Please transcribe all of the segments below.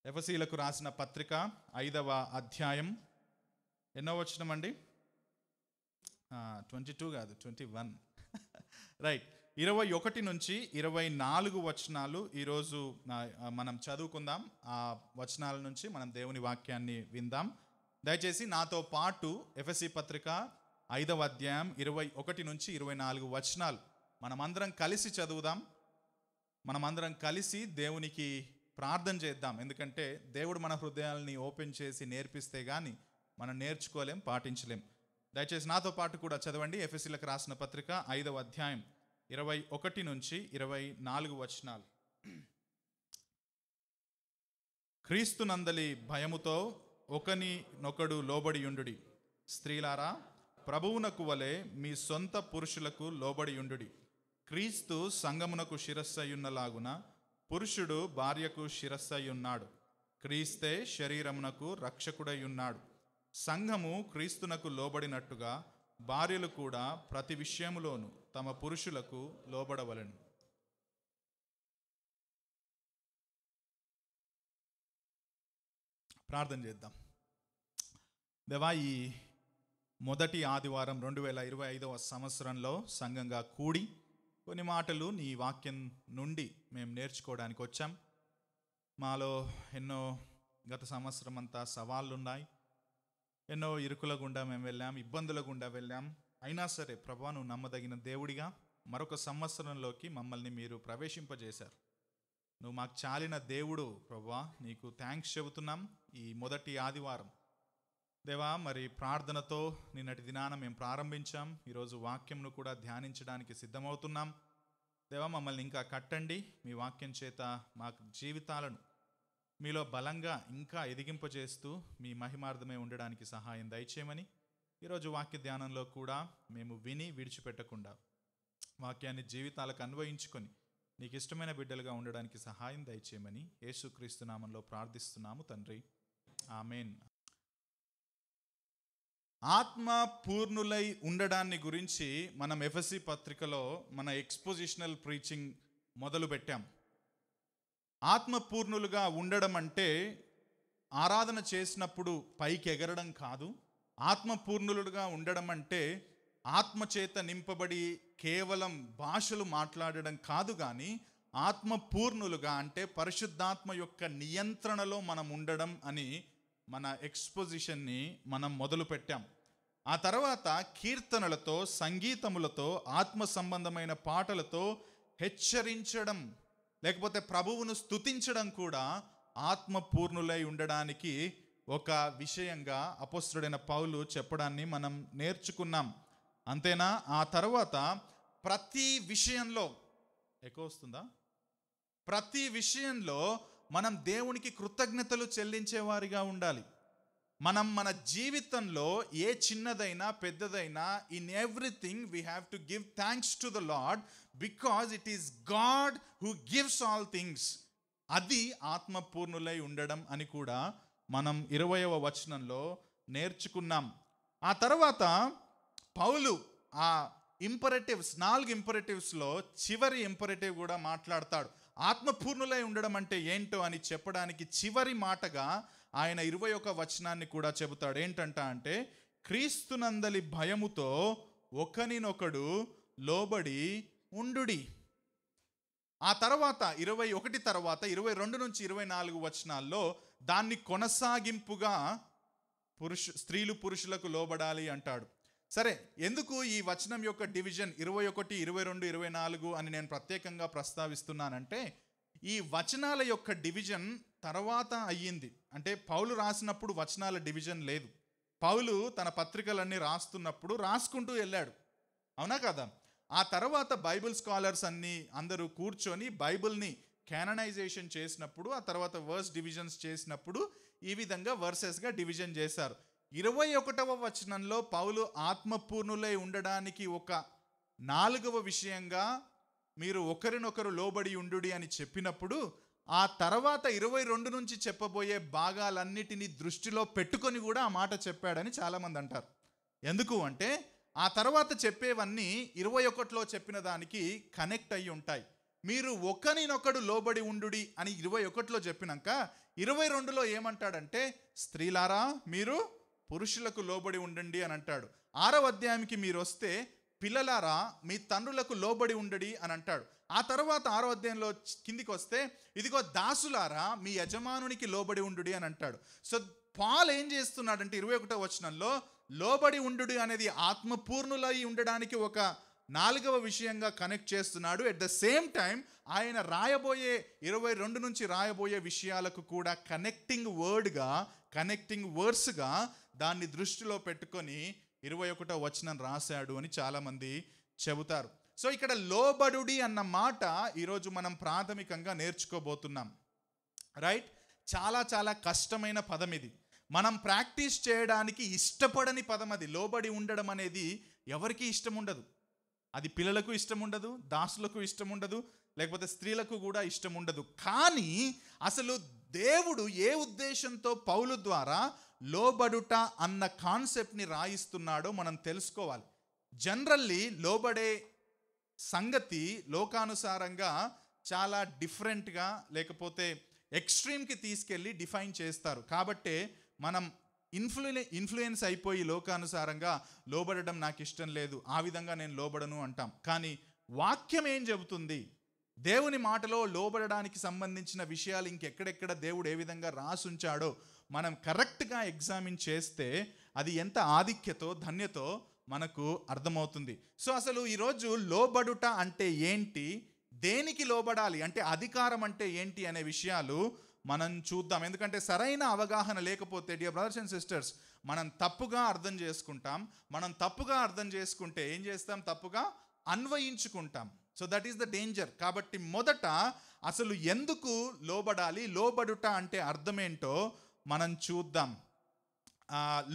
ఎఫెసీయులకు రాసిన పత్రిక 5వ అధ్యాయం ఎన్నో వచనం అండి? 22 కాదు, 21 రైట్. 21 నుంచి 24 వచనాలు ఈరోజు మనం చదువుకుందాం. ఆ వచనాల నుంచి మనం దేవుని వాక్యాన్ని విందాం. దయచేసి నాతో పాటు ఎఫెసీ పత్రిక 5వ అధ్యాయం 21 నుంచి 24 వచనాలు మనమందరం కలిసి చదువుదాం. మనమందరం కలిసి దేవునికి ప్రార్థన చేద్దాం. ఎందుకంటే దేవుడు మన హృదయాలని ఓపెన్ చేసి నేర్పిస్తే కానీ మనం నేర్చుకోలేం, పాటించలేం. దయచేసి నాతో పాటు కూడా చదవండి. ఎఫెసీలకు రాసిన పత్రిక 5వ అధ్యాయం 21 నుంచి 24 వచనాలు. క్రీస్తునందలి భయముతో ఒకనినొకడు లోబడియుండుడి. స్త్రీలారా, ప్రభువునకు వలె మీ సొంత పురుషులకు లోబడియుండుడి. క్రీస్తు సంఘమునకు శిరస్సయ్యున్నలాగున పురుషుడు భార్యకు శిరస్సయ్యున్నాడు. క్రీస్తే శరీరమునకు రక్షకుడై ఉన్నాడు. సంఘము క్రీస్తునకు లోబడినట్టుగా భార్యలు కూడా ప్రతి విషయములోనూ తమ పురుషులకు లోబడవలెను. ప్రార్థన చేద్దాం. దేవా, ఈ మొదటి ఆదివారం 2025వ సంవత్సరంలో సంఘంగా కూడి కొన్ని మాటలు నీ వాక్యం నుండి మేము నేర్చుకోవడానికి వచ్చాం. మాలో ఎన్నో గత సంవత్సరం అంతా సవాళ్ళు ఉన్నాయి. ఎన్నో ఇరుకుల గుండా మేము వెళ్ళాం, ఇబ్బందుల గుండా వెళ్ళాం. అయినా సరే ప్రభువా, నువ్వు నమ్మదగిన దేవుడిగా మరొక సంవత్సరంలోకి మమ్మల్ని మీరు ప్రవేశింపజేశారు. నువ్వు మాకు చాలిన దేవుడు ప్రభువా, నీకు థ్యాంక్స్ చెబుతున్నాం. ఈ మొదటి ఆదివారం దేవా, మరి ప్రార్థనతో నిన్నటి దినాన మేము ప్రారంభించాం. ఈరోజు వాక్యంను కూడా ధ్యానించడానికి సిద్ధమవుతున్నాం. దేవా, మమ్మల్ని ఇంకా కట్టండి. మీ వాక్యం చేత మా జీవితాలను మీలో బలంగా ఇంకా ఎదిగింపజేస్తూ మీ మహిమార్థమే ఉండడానికి సహాయం దయచేయమని, ఈరోజు వాక్య ధ్యానంలో కూడా మేము విని విడిచిపెట్టకుండా వాక్యాన్ని జీవితాలకు అన్వయించుకొని నీకు ఇష్టమైన బిడ్డలుగా ఉండడానికి సహాయం దయచేయమని యేసుక్రీస్తు నామంలో ప్రార్థిస్తున్నాము తండ్రి, ఆమేన్. ఆత్మ పూర్ణులై ఉండడాన్ని గురించి మనం ఎఫెసీ పత్రికలో మన ఎక్స్పోజిషనల్ ప్రీచింగ్ మొదలు పెట్టాం. ఆత్మ పూర్ణులుగా ఉండడం అంటే ఆరాధన చేసినప్పుడు పైకి ఎగరడం కాదు. ఆత్మ పూర్ణులుగా ఉండడం అంటే ఆత్మచేత నింపబడి కేవలం భాషలు మాట్లాడడం కాదు, కానీ ఆత్మ పూర్ణులుగా అంటే పరిశుద్ధాత్మ యొక్క నియంత్రణలో మనం ఉండడం అని మన ఎక్స్పోజిషన్ని మనం మొదలు పెట్టాం. ఆ తర్వాత కీర్తనలతో, సంగీతములతో, ఆత్మ సంబంధమైన పాటలతో హెచ్చరించడం లేకపోతే ప్రభువును స్తుతించడం కూడా ఆత్మ పూర్ణులై ఉండడానికి ఒక విషయంగా అపోస్తలుడైన పౌలు చెప్పడాన్ని మనం నేర్చుకున్నాం. అంతేనా? ఆ తర్వాత ప్రతి విషయంలో ప్రతి విషయంలో మనం దేవునికి కృతజ్ఞతలు చెల్లించేవారిగా ఉండాలి. మనం మన జీవితంలో ఏ చిన్నదైనా పెద్దదైనా in everything we have to give thanks to the lord because it is God who gives all things. అది ఆత్మపూర్ణులై ఉండడం అని కూడా మనం 20వ వచనంలో నేర్చుకున్నాం. ఆ తర్వాత పౌలు ఆ ఇంపరేటివ్స్ 4 ఇంపరేటివ్స్లో చివరి ఇంపరేటివ్ కూడా మాట్లాడతాడు. ఆత్మపూర్ణులై ఉండడం అంటే ఏంటో అని చెప్పడానికి చివరి మాటగా ఆయన 21వ వచనాన్ని కూడా చెబుతాడు. ఏంటంట అంటే, క్రీస్తునందలి భయముతో ఒకనినొకడు లోబడి ఉండుడి. ఆ తర్వాత 21 తర్వాత 22 నుంచి 24 వచనాల్లో దాన్ని కొనసాగింపుగా స్త్రీలు పురుషులకు లోబడాలి అంటాడు. సరే, ఎందుకు ఈ వచనం యొక్క డివిజన్ 21, 22, 24 అని నేను ప్రత్యేకంగా ప్రస్తావిస్తున్నానంటే, ఈ వచనాల యొక్క డివిజన్ తర్వాత అయ్యింది. అంటే పౌలు రాసినప్పుడు వచనాల డివిజన్ లేదు. పౌలు తన పత్రికలన్నీ రాస్తున్నప్పుడు రాసుకుంటూ వెళ్ళాడు, అవునా కదా? ఆ తర్వాత బైబిల్ స్కాలర్స్ అందరూ కూర్చొని బైబిల్ని క్యాననైజేషన్ చేసినప్పుడు, ఆ తర్వాత వర్స్ డివిజన్స్ చేసినప్పుడు ఈ విధంగా వర్సెస్గా డివిజన్ చేశారు. 21వ వచనంలో పౌలు ఆత్మపూర్ణులై ఉండడానికి ఒక 4వ విషయంగా మీరు ఒకరినొకరు లోబడి ఉండుడి అని చెప్పినప్పుడు, ఆ తర్వాత 22 నుంచి చెప్పబోయే భాగాలన్నిటినీ దృష్టిలో పెట్టుకొని కూడా ఆ మాట చెప్పాడని చాలామంది అంటారు. ఎందుకు అంటే ఆ తర్వాత చెప్పేవన్నీ 21లో చెప్పిన దానికి కనెక్ట్ అయ్యి ఉంటాయి. మీరు ఒకరినొకడు లోబడి ఉండుడి అని 21లో చెప్పినాక 22లో ఏమంటాడంటే స్త్రీలారా మీరు పురుషులకు లోబడి ఉండండి అని అంటాడు. 6వ అధ్యాయంకి మీరు వస్తే పిల్లలారా మీ తండ్రులకు లోబడి ఉండడి అని అంటాడు. ఆ తర్వాత 6వ అధ్యాయంలో కిందికి వస్తే ఇదిగో దాసులారా మీ యజమానునికి లోబడి ఉండుడి అని అంటాడు. సో పాల్ ఏం చేస్తున్నాడంటే 21వ వచనంలో లోబడి ఉండుడి అనేది ఆత్మపూర్ణులై ఉండడానికి ఒక 4వ విషయంగా కనెక్ట్ చేస్తున్నాడు. ఎట్ ద సేమ్ టైం ఆయన రాయబోయే 22 నుంచి రాయబోయే విషయాలకు కూడా కనెక్టింగ్ వర్డ్స్గా దాన్ని దృష్టిలో పెట్టుకొని 21వ వచనం రాశాడు అని చాలామంది చెబుతారు. సో ఇక్కడ లోబడుడి అన్న మాట ఈరోజు మనం ప్రాథమికంగా నేర్చుకోబోతున్నాం. రైట్, చాలా చాలా కష్టమైన పదం ఇది. మనం ప్రాక్టీస్ చేయడానికి ఇష్టపడని పదం అది. లోబడి ఉండడం అనేది ఎవరికి ఇష్టం ఉండదు. అది పిల్లలకు ఇష్టం ఉండదు, దాసులకు ఇష్టం ఉండదు, లేకపోతే స్త్రీలకు కూడా ఇష్టం ఉండదు. కానీ అసలు దేవుడు ఏ ఉద్దేశంతో పౌలు ద్వారా లోబడుట అన్న కాన్సెప్ట్ని రాయిస్తున్నాడో మనం తెలుసుకోవాలి. జనరల్లీ లోబడే సంగతి లోకానుసారంగా చాలా డిఫరెంట్గా లేకపోతే ఎక్స్ట్రీమ్కి తీసుకెళ్ళి డిఫైన్ చేస్తారు. కాబట్టే మనం ఇన్ఫ్లుయెన్స్ అయిపోయి లోకానుసారంగా లోబడడం నాకు ఇష్టం లేదు, ఆ విధంగా నేను లోబడను అంటాం. కానీ వాక్యం ఏం చెబుతుంది? దేవుని మాటలో లోబడడానికి సంబంధించిన విషయాలు ఇంకెక్కడెక్కడ దేవుడు ఏ విధంగా రాసుంచాడో మనం కరెక్ట్గా ఎగ్జామిన్ చేస్తే అది ఎంత ఆధిక్యతో ధన్యతో మనకు అర్థమవుతుంది. సో అసలు ఈరోజు లోబడుట అంటే ఏంటి, దేనికి లోబడాలి అంటే అధికారం అంటే ఏంటి అనే విషయాలు మనం చూద్దాం. ఎందుకంటే సరైన అవగాహన లేకపోతే డియర్ బ్రదర్స్ అండ్ సిస్టర్స్ మనం తప్పుగా అర్థం చేసుకుంటాం. మనం తప్పుగా అర్థం చేసుకుంటే ఏం చేస్తాం? తప్పుగా అన్వయించుకుంటాం. So that is the danger. కాబట్టి మొదట అసలు ఎందుకు లోబడాలి, లోబడుట అంటే అర్థం ఏంటో మనం చూద్దాం.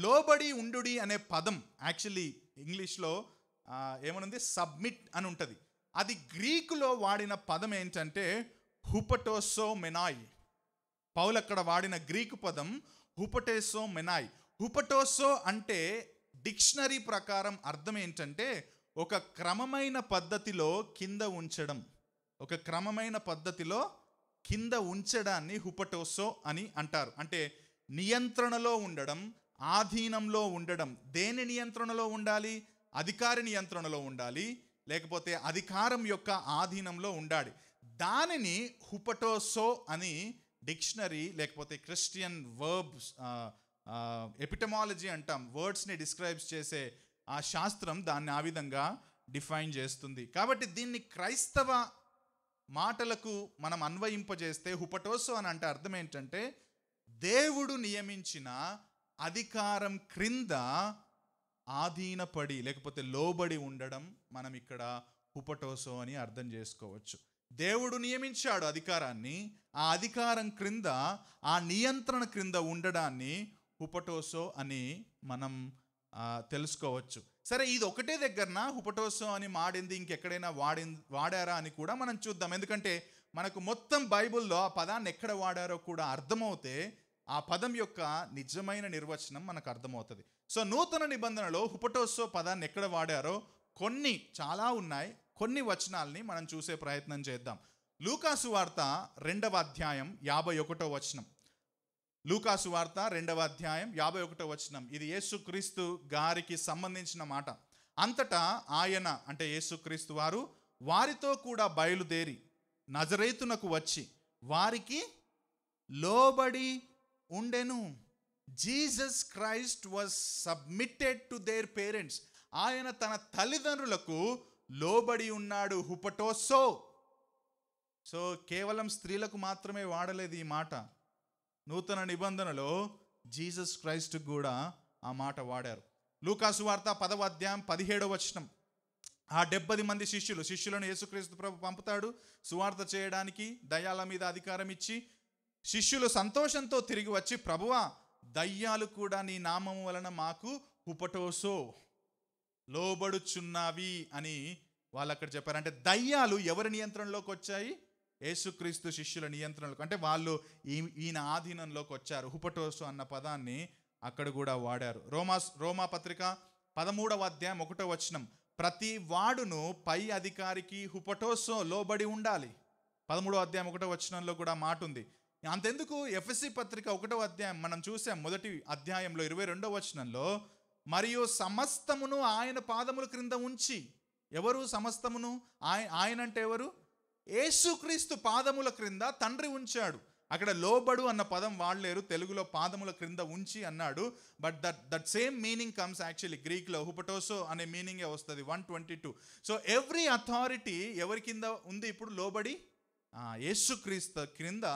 లోబడి ఉండుడి అనే పదం యాక్చువల్లీ ఇంగ్లీష్లో ఏమనుంది? సబ్మిట్ అని ఉంటుంది. అది గ్రీకులో వాడిన పదం ఏంటంటే హుపటోసో మెనాయ్. పౌలు అక్కడ వాడిన గ్రీకు పదం హుపటోసో మెనాయ్. హుపటోసో అంటే డిక్షనరీ ప్రకారం అర్థం ఏంటంటే ఒక క్రమమైన పద్ధతిలో కింద ఉంచడం. ఒక క్రమమైన పద్ధతిలో కింద ఉంచడాన్ని హుపటోసో అని అంటారు. అంటే నియంత్రణలో ఉండడం, ఆధీనంలో ఉండడం. దేని నియంత్రణలో ఉండాలి? అధికారి నియంత్రణలో ఉండాలి, లేకపోతే అధికారం యొక్క ఆధీనంలో ఉండాలి. దానిని హుపటోసో అని డిక్షనరీ లేకపోతే క్రిస్టియన్ వర్బ్స్ ఎపిటమాలజీ అంటాం. వర్డ్స్ని డిస్క్రైబ్స్ చేసే ఆ శాస్త్రం దాన్ని ఆ విధంగా డిఫైన్ చేస్తుంది. కాబట్టి దీన్ని క్రైస్తవ మాటలకు మనం అన్వయింపజేస్తే హుపటోసో అని అంటే అర్థం ఏంటంటే దేవుడు నియమించిన అధికారం క్రింద ఆధీనపడి లేకపోతే లోబడి ఉండడం మనం ఇక్కడ హుపటోసో అని అర్థం చేసుకోవచ్చు. దేవుడు నియమించాడు అధికారాన్ని, ఆ అధికారం క్రింద ఆ నియంత్రణ క్రింద ఉండడాన్ని హుపటోసో అని మనం తెలుసుకోవచ్చు. సరే, ఇది ఒకటే దగ్గరన హుపటోసో అని మాడింది ఇంకెక్కడైనా వాడారా అని కూడా మనం చూద్దాం. ఎందుకంటే మనకు మొత్తం బైబిల్లో ఆ పదాన్ని ఎక్కడ వాడారో కూడా అర్థమవుతే ఆ పదం యొక్క నిజమైన నిర్వచనం మనకు అర్థమవుతుంది. సో నూతన నిబంధనలో హుపటోసో పదాన్ని ఎక్కడ వాడారో చాలా ఉన్నాయి. కొన్ని వచనాల్ని మనం చూసే ప్రయత్నం చేద్దాం. లూకాసు వార్త 2వ అధ్యాయం 51వ వచనం. లూకాసు వార్త 2వ అధ్యాయం 51వ వచనం. ఇది యేసుక్రీస్తు గారికి సంబంధించిన మాట. అంతటా ఆయన అంటే యేసుక్రీస్తు వారు వారితో కూడా బయలుదేరి నజరేతునకు వచ్చి వారికి లోబడి ఉండెను. Jesus Christ was submitted to their parents. ఆయన తన తల్లిదండ్రులకు లోబడి ఉన్నాడు. హుపటోసో. సో కేవలం స్త్రీలకు మాత్రమే వాడలేదు ఈ మాట. నూతన నిబంధనలో జీసస్ క్రైస్ట్ కూడా ఆ మాట వాడారు. లూకాసు వార్త 10వ అధ్యాయం 17వ వచనం. ఆ 70 మంది శిష్యులను యేసుక్రీస్తు ప్రభు పంపుతాడు సువార్త చేయడానికి, దయ్యాల మీద అధికారం ఇచ్చి. శిష్యులు సంతోషంతో తిరిగి వచ్చి, ప్రభువా, దయ్యాలు కూడా నీ నామము వలన మాకు హుపటోసో లోబడుచున్నావి అని వాళ్ళు అక్కడ చెప్పారు. అంటే దయ్యాలు ఎవరి నియంత్రణలోకి వచ్చాయి? యేసుక్రీస్తు శిష్యుల నియంత్రణలోకి. అంటే వాళ్ళు ఈయన ఆధీనంలోకి వచ్చారు. హుపటోసో అన్న పదాన్ని అక్కడ కూడా వాడారు. రోమా పత్రిక 13వ అధ్యాయం 1వ వచనం. ప్రతి వాడును పై అధికారికి హుపటోసో లోబడి ఉండాలి. 13వ అధ్యాయం 1వ వచనంలో కూడా మాట ఉంది. అంతెందుకు, ఎఫెసీ పత్రిక 1వ అధ్యాయం మనం చూసాం. మొదటి అధ్యాయంలో 22వ వచనంలో, మరియు సమస్తమును ఆయన పాదముల క్రింద ఉంచి. ఎవరు సమస్తమును? ఆయన అంటే ఎవరు? యేసుక్రీస్తు పాదముల క్రింద తండ్రి ఉంచాడు. అక్కడ లోబడు అన్న పదం వాడలేరు, తెలుగులో పాదముల క్రింద ఉంచి అన్నాడు. But that same meaning comes actually గ్రీక్లో హుపటోసో అనే మీనింగే వస్తుంది. 122. సో ఎవ్రీ అథారిటీ ఎవరి కింద ఉంది ఇప్పుడు? లోబడి యేసుక్రీస్తు క్రింద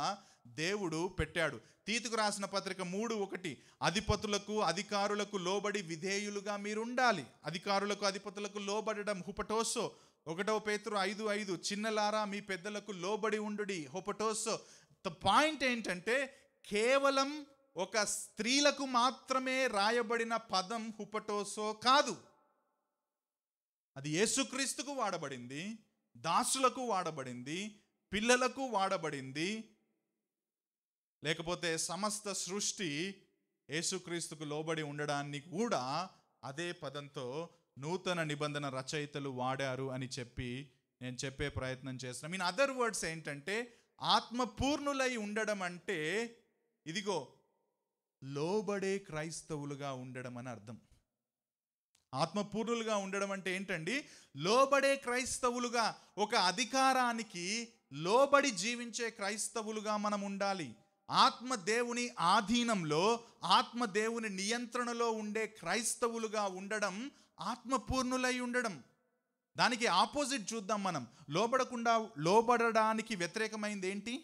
దేవుడు పెట్టాడు. తీతుకు రాసిన పత్రిక 3:1, అధిపతులకు అధికారులకు లోబడి విధేయులుగా మీరు ఉండాలి. అధికారులకు అధిపతులకు లోబడడం హుపటోసో. 1 పేతురు 5:5, చిన్నలారా మీ పెద్దలకు లోబడి ఉండుడి, హుపటోసో. ద పాయింట్ ఏంటంటే, కేవలం ఒక స్త్రీలకు మాత్రమే రాయబడిన పదం హుపటోసో కాదు. అది యేసుక్రీస్తుకు వాడబడింది, దాసులకు వాడబడింది, పిల్లలకు వాడబడింది. లేకపోతే సమస్త సృష్టి యేసుక్రీస్తుకు లోబడి ఉండడాన్ని కూడా అదే పదంతో నూతన నిబంధన రచయితలు వాడారు అని చెప్పి నేను చెప్పే ప్రయత్నం చేస్తున్నాను. ఇన్ అదర్ వర్డ్స్ ఏంటంటే, ఆత్మపూర్ణులై ఉండడం అంటే ఇదిగో లోబడే క్రైస్తవులుగా ఉండడం అని అర్థం. ఆత్మపూర్ణులుగా ఉండడం అంటే ఏంటండి? లోబడే క్రైస్తవులుగా, ఒక అధికారానికి లోబడి జీవించే క్రైస్తవులుగా మనం ఉండాలి. ఆత్మదేవుని ఆధీనంలో, ఆత్మదేవుని నియంత్రణలో ఉండే క్రైస్తవులుగా ఉండడం ఆత్మపూర్ణులై ఉండడం. దానికి ఆపోజిట్ చూద్దాం మనం. లోబడడానికి వ్యతిరేకమైంది ఏంటి?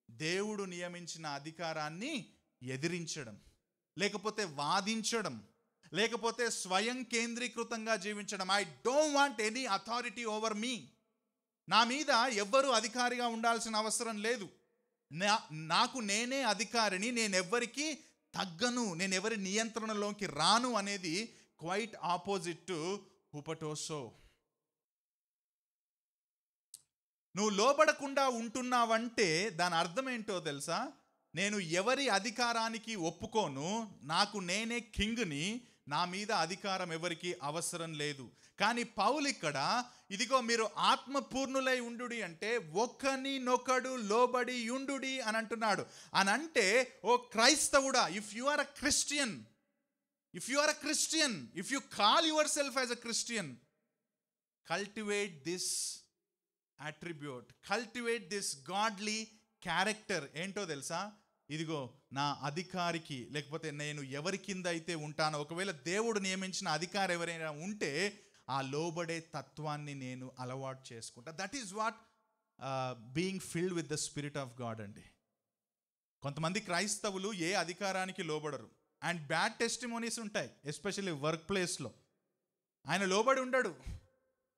దేవుడు నియమించిన అధికారాన్ని ఎదిరించడం, లేకపోతే వాదించడం, లేకపోతే స్వయం కేంద్రీకృతంగా జీవించడం. I don't want any authority over me. నా మీద ఎవ్వరూ అధికారిగా ఉండాల్సిన అవసరం లేదు. నాకు నేనే అధికారిని, నేనెవ్వరికి తగ్గను, నేనెవరి నియంత్రణలోకి రాను అనేది క్వైట్ ఆపోజిట్ టు హుపటోసో. నువ్వు లోబడకుండా ఉంటున్నావంటే దాని అర్థం ఏంటో తెలుసా? నేను ఎవరి అధికారానికి ఒప్పుకోను, నాకు నేనే కింగ్ని, నా మీద అధికారం ఎవరికి అవసరం లేదు. కానీ పౌలు ఇక్కడ ఇదిగో మీరు ఆత్మపూర్ణులై ఉండుడి అంటే ఒకరినొకడు లోబడి ఉండుడి అని అంటున్నాడు. అని అంటే, ఓ క్రైస్తవుడా, if you are a Christian, if you call yourself as a Christian, cultivate this attribute, cultivate this godly character. ఏంటో తెలుసా? ఇదిగో నా అధికారికి, లేకపోతే నేను ఎవరి కింద అయితే ఉంటానో, ఒకవేళ దేవుడు నియమించిన అధికారం ఎవరైనా ఉంటే ఆ లోబడే తత్వాన్ని నేను అలవాటు చేసుకుంటా. That is what being filled with the spirit of God అండి. కొంతమంది క్రైస్తవులు ఏ అధికారానికి లోబడరు, అండ్ బ్యాడ్ టెస్టిమోనీస్ ఉంటాయి, ఎస్పెషల్లీ వర్క్ ప్లేస్లో. ఆయన లోబడి ఉండడు,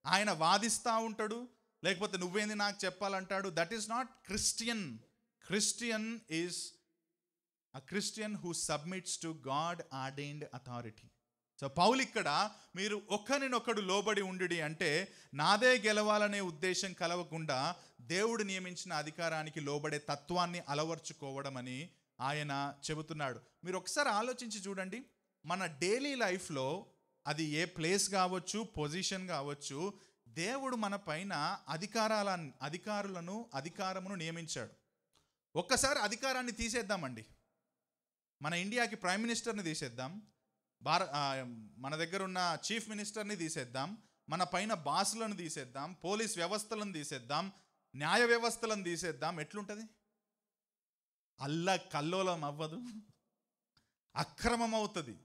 ఆయన వాదిస్తూ ఉంటాడు, లేకపోతే నువ్వేంది నాకు చెప్పాలంటాడు. That is not Christian. Christian is a Christian who submits to God ordained authority. So పౌలు ఇక్కడ మీరు ఒకరినొకడు లోబడి ఉండుడి అంటే, నాదే గెలవాలనే ఉద్దేశం కలవకుండా దేవుడు నియమించిన అధికారానికి లోబడే తత్వాన్ని అలవర్చుకోవడం అని ఆయన చెబుతున్నాడు. మీరు ఒకసారి ఆలోచించి చూడండి, మన డైలీ లైఫ్లో అది ఏ ప్లేస్ కావచ్చు, పొజిషన్ కావచ్చు, దేవుడు మన పైన అధికారమును నియమించాడు. ఒక్కసారి అధికారాన్ని తీసేద్దామండి. మన ఇండియాకి ప్రైమ్ మినిస్టర్ని తీసేద్దాం, మన దగ్గర ఉన్న చీఫ్ మినిస్టర్ని తీసేద్దాం, మన పైన బాసులను తీసేద్దాం, పోలీస్ వ్యవస్థలను తీసేద్దాం, న్యాయ వ్యవస్థలను తీసేద్దాం. ఎట్లుంటుంది? కల్లోలం అవ్వదు, అక్రమం అవుతుంది.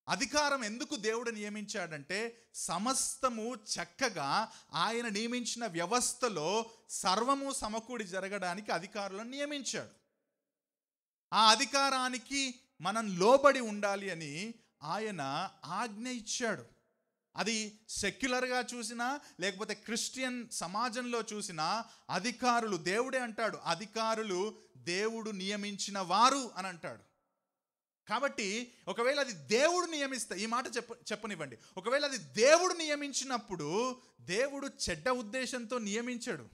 అధికారం ఎందుకు దేవుడు నియమించాడంటే, సమస్తము చక్కగా ఆయన నియమించిన వ్యవస్థలో సర్వము సమకూడి జరగడానికి అధికారులను నియమించాడు. ఆ అధికారానికి మనం లోబడి ఉండాలి అని ఆయన ఆజ్ఞ ఇచ్చాడు. అది సెక్యులర్గా చూసినా, లేకపోతే క్రిస్టియన్ సమాజంలో చూసినా, అధికారులు, దేవుడే అంటాడు, అధికారులు దేవుడు నియమించిన వారు అని అంటాడు. కాబట్టి ఒకవేళ అది దేవుడు నియమిస్తే, ఈ మాట చెప్పనివ్వండి, ఒకవేళ అది దేవుడు నియమించినప్పుడు దేవుడు చెడ్డ ఉద్దేశంతో నియమించాడు.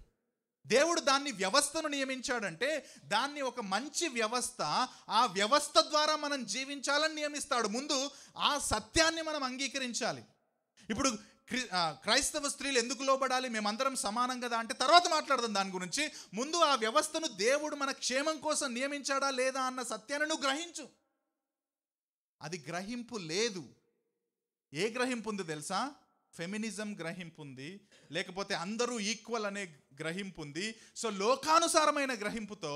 దేవుడు దాన్ని వ్యవస్థను నియమించాడంటే దాన్ని ఒక మంచి వ్యవస్థ, ఆ వ్యవస్థ ద్వారా మనం జీవించాలని నియమిస్తాడు. ముందు ఆ సత్యాన్ని మనం అంగీకరించాలి. ఇప్పుడు క్రైస్తవ స్త్రీలు ఎందుకు లోబడాలి, మేమందరం సమానం కదా అంటే తర్వాత మాట్లాడదాం దాని గురించి. ముందు ఆ వ్యవస్థను దేవుడు మన క్షేమం కోసం నియమించాడా లేదా అన్న సత్యాన్ని నువ్వు గ్రహించు. అది గ్రహింపు లేదు. ఏ గ్రహింపు ఉంది తెలుసా? ఫెమినిజం గ్రహింపు ఉంది, లేకపోతే అందరూ ఈక్వల్ అనే గ్రహింపు ఉంది. సో లోకానుసారమైన గ్రహింపుతో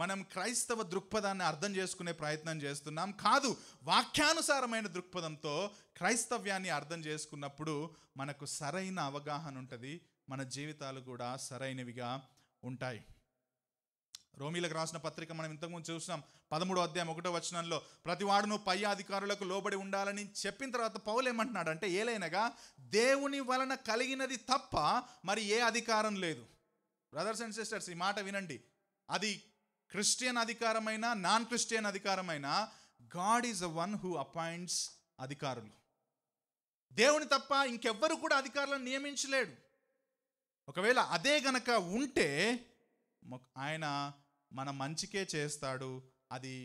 మనం క్రైస్తవ దృక్పథాన్ని అర్థం చేసుకునే ప్రయత్నం చేస్తున్నాం. కాదు, వాక్యానుసారమైన దృక్పథంతో క్రైస్తవ్యాన్ని అర్థం చేసుకున్నప్పుడు మనకు సరైన అవగాహన ఉంటుంది, మన జీవితాలు కూడా సరైనవిగా ఉంటాయి. రోమీలకు రాసిన పత్రిక మనం ఇంతకుముందు చూసినాం, 13వ అధ్యాయం 1వ వచనంలో ప్రతివాడును పై అధికారులకు లోబడి ఉండాలని చెప్పిన తర్వాత పౌలు ఏమంటున్నాడు అంటే, ఏలైనగా దేవుని వలన కలిగినది తప్ప మరి ఏ అధికారం లేదు. బ్రదర్స్ అండ్ సిస్టర్స్, ఈ మాట వినండి. అది క్రిస్టియన్ అధికారమైనా నాన్ క్రిస్టియన్ అధికారమైనా, God is the one who appoints అధికారులు. దేవుని తప్ప ఇంకెవ్వరు కూడా అధికారులను నియమించలేడు. ఒకవేళ అదే గనక ఉంటే ఆయన మన మంచికే చేస్తాడు, అది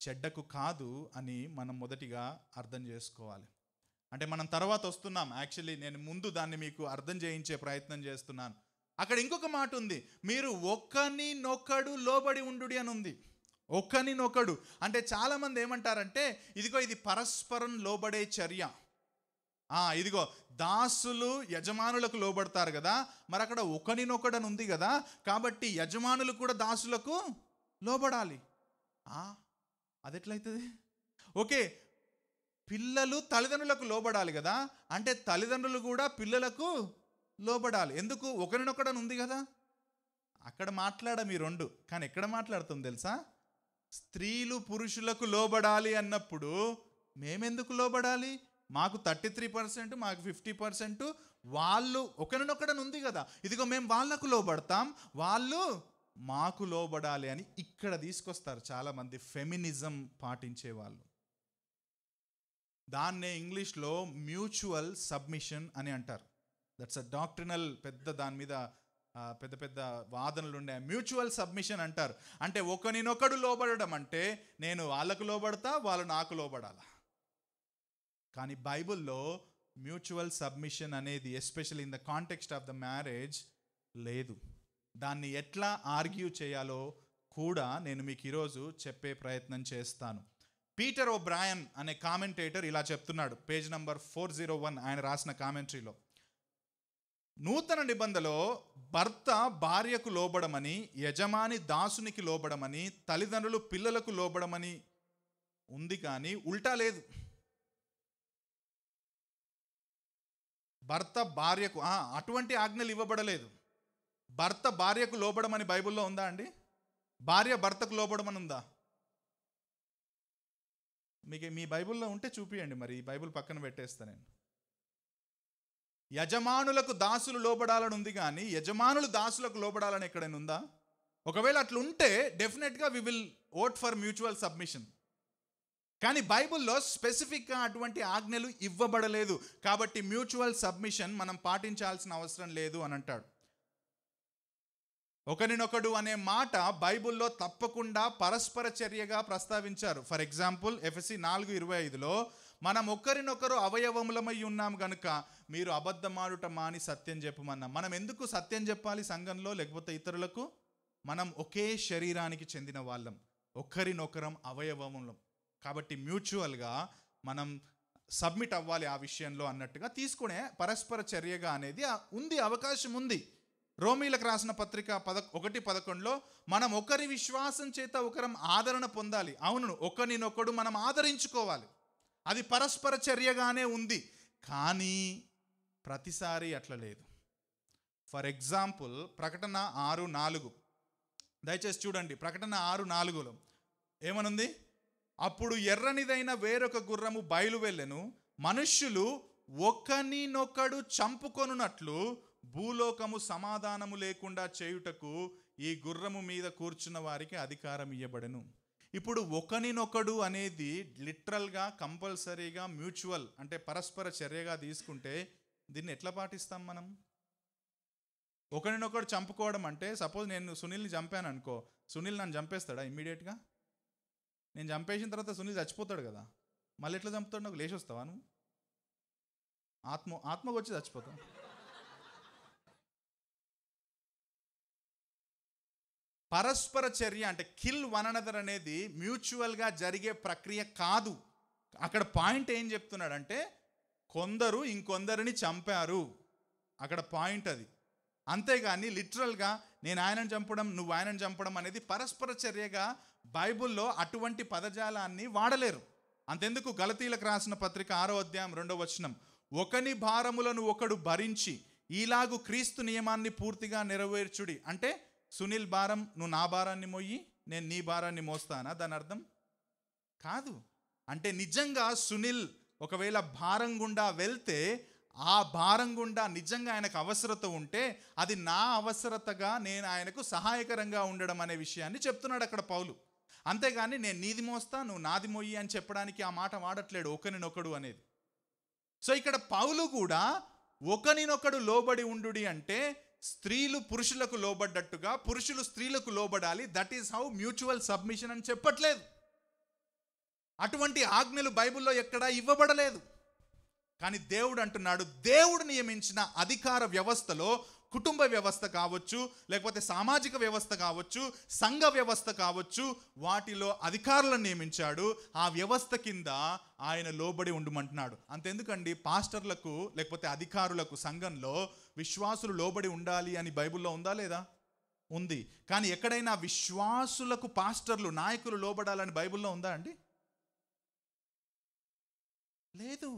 చెడ్డకు కాదు అని మనం మొదటిగా అర్థం చేసుకోవాలి. అంటే మనం తర్వాత వస్తున్నాం. యాక్చువల్లీ నేను ముందు దాన్ని మీకు అర్థం చేయించే ప్రయత్నం చేస్తున్నాను. అక్కడ ఇంకొక మాట ఉంది, మీరు ఒక్కనినొకడు లోబడి ఉండుడి అని ఉంది. ఒక్కనినొకడు అంటే చాలామంది ఏమంటారంటే, ఇదిగో ఇది పరస్పరం లోబడే చర్య. ఇదిగో దాసులు యజమానులకు లోబడతారు కదా, మరి అక్కడ ఒకనినొకడని ఉంది కదా, కాబట్టి యజమానులు కూడా దాసులకు లోబడాలి. అది ఎట్లయితుంది? ఓకే, పిల్లలు తల్లిదండ్రులకు లోబడాలి కదా, అంటే తల్లిదండ్రులు కూడా పిల్లలకు లోబడాలి. ఎందుకు? ఒకరినొకడని ఉంది కదా. అక్కడ మాట్లాడము ఈ రెండు, కానీ ఎక్కడ మాట్లాడుతుంది తెలుసా? స్త్రీలు పురుషులకు లోబడాలి అన్నప్పుడు మేమెందుకు లోబడాలి? మాకు 33%, మాకు 50%, వాళ్ళు ఒకరినొకడని ఉంది కదా, ఇదిగో మేము వాళ్ళకు లోబడతాం, వాళ్ళు మాకు లోబడాలి అని ఇక్కడ తీసుకొస్తారు చాలామంది ఫెమినిజం పాటించే వాళ్ళు. దాన్నే ఇంగ్లీష్లో మ్యూచువల్ సబ్మిషన్ అని అంటారు. దట్స్ అ డాక్ట్రినల్, దాని మీద పెద్ద పెద్ద వాదనలు ఉండే. మ్యూచువల్ సబ్మిషన్ అంటారు. అంటే ఒకరినొకడు లోబడడం అంటే నేను వాళ్ళకు లోబడతా, వాళ్ళు నాకు లోబడాలా. కానీ బైబిల్లో మ్యూచువల్ సబ్మిషన్ అనేది especially in the context of the marriage లేదు. దాన్ని ఎట్లా ఆర్గ్యూ చేయాలో కూడా నేను మీకు ఈరోజు చెప్పే ప్రయత్నం చేస్తాను. పీటర్ ఓబ్రాయన్ అనే కామెంటేటర్ ఇలా చెప్తున్నాడు, పేజ్ నంబర్ 401 ఆయన రాసిన కామెంటరీలో. నూతన నిబంధనలో భర్త భార్యకు లోబడమని, యజమాని దాసునికి లోబడమని, తల్లిదండ్రులు పిల్లలకు లోబడమని ఉంది, కానీ ఉల్టా లేదు. భర్త భార్యకు అటువంటి ఆజ్ఞలు ఇవ్వబడలేదు. భర్త భార్యకు లోబడమని బైబిల్లో ఉందా అండి? భార్య భర్తకు లోబడమని ఉందా? మీకు మీ బైబిల్లో ఉంటే చూపియండి. మరి ఈ బైబిల్ పక్కన పెట్టేస్తా నేను. యజమానులకు దాసులు లోబడాలని ఉంది, కానీ యజమానులు దాసులకు లోబడాలని ఎక్కడైనా ఉందా? ఒకవేళ అట్లుంటే డెఫినెట్గా we will vote for mutual submission. కానీ బైబిల్లో స్పెసిఫిక్గా అటువంటి ఆజ్ఞలు ఇవ్వబడలేదు, కాబట్టి మ్యూచువల్ సబ్మిషన్ మనం పాటించాల్సిన అవసరం లేదు అని అంటాడు. ఒకరినొకడు అనే మాట బైబిల్లో తప్పకుండా పరస్పర చర్యగా ప్రస్తావించారు. ఫర్ ఎగ్జాంపుల్ ఎఫెసీ 4:25లో మనం ఒకరినొకరు అవయవములమై ఉన్నాం గనుక మీరు అబద్ధమాడుట మాని సత్యం చెప్పమన్నాం. మనం ఎందుకు సత్యం చెప్పాలి సంఘంలో, లేకపోతే ఇతరులకు? మనం ఒకే శరీరానికి చెందిన వాళ్ళం, ఒకరినొకరం అవయవములం, కాబట్టి మ్యూచువల్గా మనం సబ్మిట్ అవ్వాలి ఆ విషయంలో అన్నట్టుగా తీసుకునే పరస్పర చర్యగా అనేది ఉంది, అవకాశం ఉంది. రోమీలకు రాసిన పత్రిక 1:11లో మనం ఒకరి విశ్వాసం చేత ఒకరం ఆదరణ పొందాలి. అవును, ఒకరినొకడు మనం ఆదరించుకోవాలి, అది పరస్పర చర్యగానే ఉంది. కానీ ప్రతిసారి అట్లా లేదు. ఫర్ ఎగ్జాంపుల్ ప్రకటన 6:4 దయచేసి చూడండి. ప్రకటన 6:4లో ఏమనుంది? అప్పుడు ఎర్రనిదైన వేరొక గుర్రము బయలు వెళ్ళెను, మనుష్యులు ఒకనినొకడు చంపుకొనున్నట్లు భూలోకము సమాధానము లేకుండా చేయుటకు ఈ గుర్రము మీద కూర్చున్న వారికి అధికారం ఇవ్వబడెను. ఇప్పుడు ఒకనినొకడు అనేది లిటరల్గా కంపల్సరీగా మ్యూచువల్ అంటే పరస్పర చర్యగా తీసుకుంటే దీన్ని ఎట్లా పాటిస్తాం మనం? ఒకరినొకడు చంపుకోవడం అంటే, సపోజ్ నేను సునీల్ని చంపాను అనుకో, సునీల్ నన్ను చంపేస్తాడా ఇమ్మీడియట్గా? నేను చంపేసిన తర్వాత సునీల్ చచ్చిపోతాడు కదా, మళ్ళీ ఎట్లా చంపుతాడు? నాకు లేచి వస్తావా నువ్వు? ఆత్మకు వచ్చి చచ్చిపోతాం. పరస్పర చర్య అంటే కిల్ వన్ అనదర్ అనేది మ్యూచువల్గా జరిగే ప్రక్రియ కాదు. అక్కడ పాయింట్ ఏం చెప్తున్నాడంటే కొందరు ఇంకొందరిని చంపారు, అక్కడ పాయింట్ అది. అంతేగాని లిటరల్గా నేను ఆయనను చంపడం నువ్వు ఆయనను చంపడం అనేది పరస్పర చర్యగా బైబిల్లో అటువంటి పదజాలాన్ని వాడలేరు. అంతెందుకు గలతీలకు రాసిన పత్రిక 6వ అధ్యాయం 2వ వచనం, ఒకని భారములను ఒకడు భరించి ఈలాగు క్రీస్తు నియమాన్ని పూర్తిగా నెరవేర్చుడి. అంటే సునీల్ భారం నువ్వు నా భారాన్ని మోయి నేను నీ భారాన్ని మోస్తానా? దాని అర్థం కాదు. అంటే నిజంగా సునీల్ ఒకవేళ భారం గుండా వెళ్తే ఆ భారం గుండా నిజంగా ఆయనకు అవసరత ఉంటే అది నా అవసరతగా నేను ఆయనకు సహాయకరంగా ఉండడం అనే విషయాన్ని చెప్తున్నాడు అక్కడ పౌలు. అంతేగాని నేను నీది మోస్తా నువ్వు నాది మోయి అని చెప్పడానికి ఆ మాట వాడట్లేడు, ఒకరినొకడు అనేది. సో ఇక్కడ పౌలు కూడా ఒకరినొకడు లోబడి ఉండుడి అంటే స్త్రీలు పురుషులకు లోబడ్డట్టుగా పురుషులు స్త్రీలకు లోబడాలి, that is how mutual submission అని చెప్పట్లేదు. అటువంటి ఆజ్ఞలు బైబిల్లో ఎక్కడా ఇవ్వబడలేదు. కానీ దేవుడు అంటున్నాడు, దేవుడు నియమించిన అధికార వ్యవస్థలో కుటుంబ వ్యవస్థ కావచ్చు, లేకపోతే సామాజిక వ్యవస్థ కావచ్చు, సంఘ వ్యవస్థ కావచ్చు, వాటిలో అధికారులను నియమించాడు. ఆ వ్యవస్థ కింద ఆయన లోబడి ఉండమంటున్నాడు. అంతెందుకండి, పాస్టర్లకు లేకపోతే అధికారులకు సంఘంలో విశ్వాసులు లోబడి ఉండాలి అని బైబిల్లో ఉందా లేదా? ఉంది. కానీ ఎక్కడైనా విశ్వాసులకు పాస్టర్లు నాయకులు లోబడాలని బైబిల్లో ఉందా అండి? లేదు.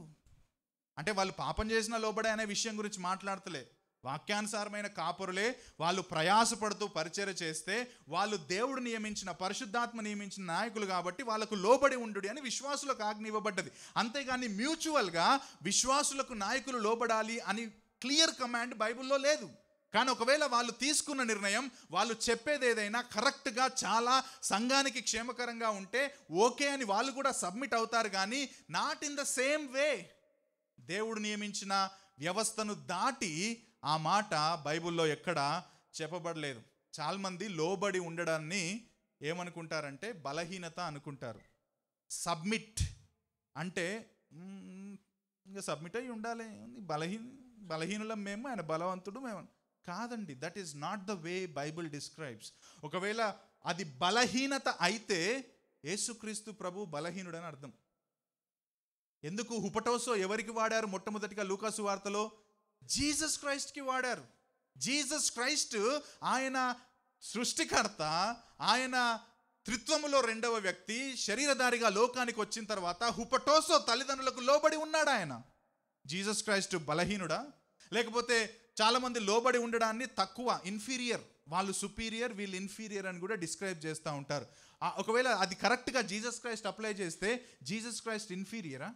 అంటే వాళ్ళు పాపం చేసిన లోబడే అనే విషయం గురించి మాట్లాడతలే. వాక్యానుసారమైన కాపురులే వాళ్ళు ప్రయాసపడుతూ పరిచర్య చేస్తే వాళ్ళు దేవుడు నియమించిన పరిశుద్ధాత్మ నియమించిన నాయకులు కాబట్టి వాళ్ళకు లోబడి ఉండు అని విశ్వాసులకు ఆజ్ఞ ఇవ్వబడ్డది. అంతేగాని మ్యూచువల్గా విశ్వాసులకు నాయకులు లోబడాలి అని క్లియర్ కమాండ్ బైబిల్లో లేదు. కానీ ఒకవేళ వాళ్ళు తీసుకున్న నిర్ణయం, వాళ్ళు చెప్పేది ఏదైనా కరెక్ట్గా చాలా సంఘానికి క్షేమకరంగా ఉంటే ఓకే అని వాళ్ళు కూడా సబ్మిట్ అవుతారు. కానీ not in the same way. దేవుడు నియమించిన వ్యవస్థను దాటి ఆ మాట బైబిల్లో ఎక్కడా చెప్పబడలేదు. చాలామంది లోబడి ఉండడాన్ని ఏమనుకుంటారంటే బలహీనత అనుకుంటారు. సబ్మిట్ అంటే ఇంకా సబ్మిట్ అయ్యి ఉండాలి, బలహీనులం మేము, ఆయన బలవంతుడు మేము. కాదండి, that is not the way Bible describes. ఒకవేళ అది బలహీనత అయితే యేసుక్రీస్తు ప్రభు బలహీనుడని అర్థం. ఎందుకు హుపటోసో ఎవరికి వాడారు? మొట్టమొదటిగా లూకాసు వార్తలో జీసస్ క్రైస్ట్కి వాడారు. జీసస్ క్రైస్ట్ ఆయన సృష్టికర్త, ఆయన త్రిత్వములో రెండవ వ్యక్తి, శరీరధారిగా లోకానికి వచ్చిన తర్వాత హుపటోసో తల్లిదండ్రులకు లోబడి ఉన్నాడు ఆయన. జీసస్ క్రైస్ట్ బలహీనుడా? లేకపోతే చాలామంది లోబడి ఉండడాన్ని తక్కువ, ఇన్ఫీరియర్, వాళ్ళు సుపీరియర్ వీళ్ళు ఇన్ఫీరియర్ అని కూడా డిస్క్రైబ్ చేస్తూ ఉంటారు. ఒకవేళ అది కరెక్ట్గా జీసస్ క్రైస్ట్ అప్లై చేస్తే జీసస్ క్రైస్ట్ ఇన్ఫీరియరా?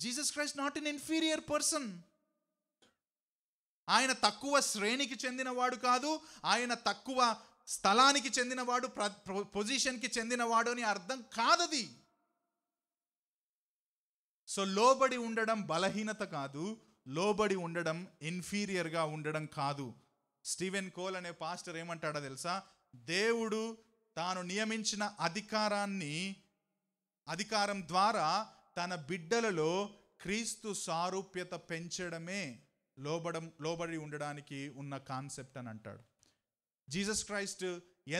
Jesus Christ not an inferior person. ఆయన తక్కువ శ్రేణికి చెందినవాడు కాదు, ఆయన తక్కువ స్థలానికి చెందినవాడు, పొజిషన్కి చెందినవాడు అని అర్థం కాదది. సో లోబడి ఉండడం బలహీనత కాదు, లోబడి ఉండడం ఇన్ఫీరియర్గా ఉండడం కాదు. స్టీవెన్ కోల్ అనే పాస్టర్ ఏమంటాడో తెలుసా? దేవుడు తాను నియమించిన అధికారం ద్వారా తన బిడ్డలలో క్రీస్తు సారూప్యత పెంచడమే లోబడి ఉండడానికి ఉన్న కాన్సెప్ట్ అని అంటాడు. జీసస్ క్రైస్ట్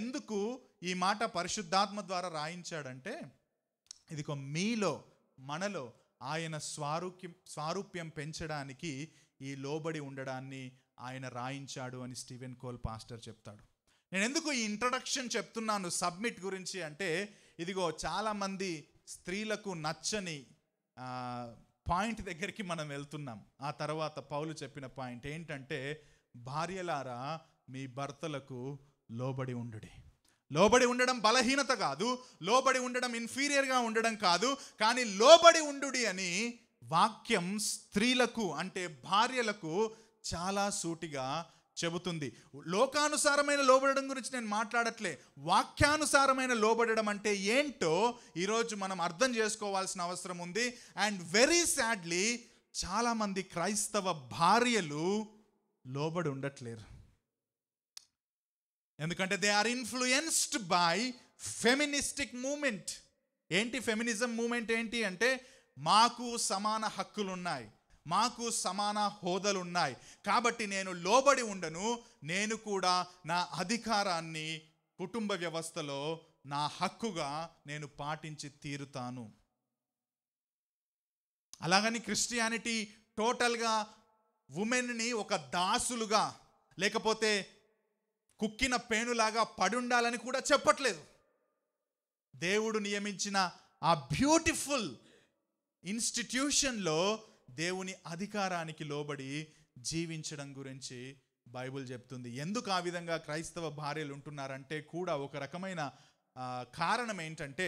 ఎందుకు ఈ మాట పరిశుద్ధాత్మ ద్వారా రాయించాడంటే ఇదిగో మీలో మనలో ఆయన స్వారూప్యం పెంచడానికి ఈ లోబడి ఉండడాన్ని ఆయన రాయించాడు అని స్టీవెన్ కోల్ పాస్టర్ చెప్తాడు. నేను ఎందుకు ఈ ఇంట్రడక్షన్ చెప్తున్నాను సబ్మిట్ గురించి అంటే, ఇదిగో చాలామంది స్త్రీలకు నచ్చని పాయింట్ దగ్గరికి మనం వెళ్తున్నాం. ఆ తర్వాత పౌలు చెప్పిన పాయింట్ ఏంటంటే, భార్యలారా మీ భర్తలకు లోబడి ఉండుడి. లోబడి ఉండడం బలహీనత కాదు, లోబడి ఉండడం ఇన్ఫీరియర్గా ఉండడం కాదు, కానీ లోబడి ఉండుడి అని వాక్యం స్త్రీలకు అంటే భార్యలకు చాలా సూటిగా చెబుతుంది. లోకానుసారమైన లోబడడం గురించి నేను మాట్లాడట్లే. వాక్యానుసారమైన లోబడడం అంటే ఏంటో ఈరోజు మనం అర్థం చేసుకోవాల్సిన అవసరం ఉంది. అండ్ వెరీ సాడ్లీ చాలామంది క్రైస్తవ భార్యలు లోబడి ఉండట్లేరు. ఎందుకంటే they are influenced by feministic movement. ఏంటి ఫెమినిజం మూమెంట్ ఏంటి అంటే, మాకు సమాన హక్కులున్నాయి, మాకు సమాన హోదాలున్నాయి, కాబట్టి నేను లోబడి ఉండను, నేను కూడా నా అధికారాన్ని కుటుంబ వ్యవస్థలో నా హక్కుగా నేను పాటించి తీరుతాను. అలాగని క్రిస్టియానిటీ టోటల్గా ఉమెన్ని ఒక దాసులుగా లేకపోతే కుక్కిన పేనులాగా పడుండాలని కూడా చెప్పట్లేదు. దేవుడు నియమించిన ఆ బ్యూటిఫుల్ ఇన్స్టిట్యూషన్లో దేవుని అధికారానికి లోబడి జీవించడం గురించి బైబిల్ చెప్తుంది. ఎందుకు ఆ విధంగా క్రైస్తవ భార్యలు ఉంటున్నారంటే కూడా ఒక రకమైన కారణం ఏంటంటే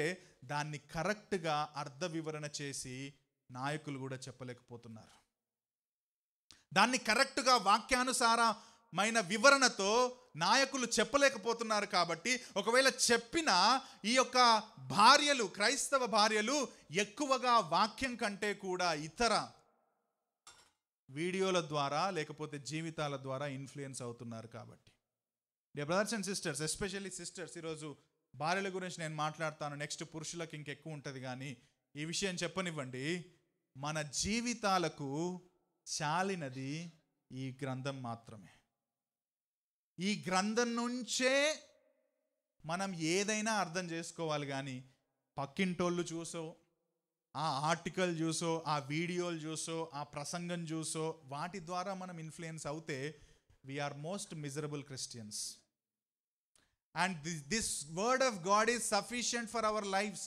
దాన్ని కరెక్ట్గా అర్థ వివరణ చేసి నాయకులు కూడా చెప్పలేకపోతున్నారు. దాన్ని కరెక్ట్గా వాక్యానుసారమైన వివరణతో నాయకులు చెప్పలేకపోతున్నారు. కాబట్టి ఒకవేళ చెప్పినా ఈ యొక్క భార్యలు, క్రైస్తవ భార్యలు ఎక్కువగా వాక్యం కంటే కూడా ఇతర వీడియోల ద్వారా లేకపోతే జీవితాల ద్వారా ఇన్ఫ్లుయెన్స్ అవుతున్నారు. కాబట్టి dear brothers and sisters, especially sisters, ఈరోజు భార్యల గురించి నేను మాట్లాడతాను, నెక్స్ట్ పురుషులకు ఇంకెక్కువ ఉంటుంది. కానీ ఈ విషయం చెప్పనివ్వండి, మన జీవితాలకు చాలినది ఈ గ్రంథం మాత్రమే. ఈ గ్రంథం నుంచే మనం ఏదైనా అర్థం చేసుకోవాలి. కానీ పక్కింటోళ్ళు చూసో, ఆ ఆర్టికల్ చూసో, ఆ వీడియోలు చూసో, ఆ ప్రసంగం చూసో వాటి ద్వారా మనం ఇన్ఫ్లుయెన్స్ అవుతే we are most miserable Christians. And this word of God is sufficient for our lifes.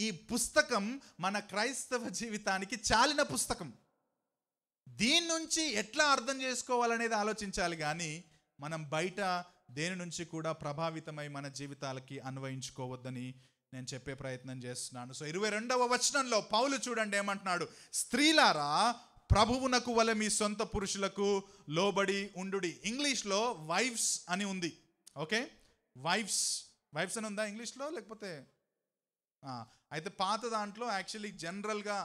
ఈ పుస్తకం మన క్రైస్తవ జీవితానికి చాలిన పుస్తకం. దీని నుంచి ఎట్లా అర్థం చేసుకోవాలనేది ఆలోచించాలి. కానీ మనం బయట దేని నుంచి కూడా ప్రభావితమై మన జీవితాలకి అన్వయించుకోవద్దని నేను చెప్పే ప్రయత్నం చేస్తున్నాను. సో 22వ వచనంలో పౌలు చూడండి ఏమంటున్నాడు, స్త్రీలారా ప్రభువునకు వలె మీ సొంత పురుషులకు లోబడి ఉండుడి. ఇంగ్లీష్లో వైఫ్స్ అని ఉంది. ఓకే, వైఫ్స్ అని ఉందా ఇంగ్లీష్లో? లేకపోతే అయితే పాత దాంట్లో యాక్చువల్లీ జనరల్గా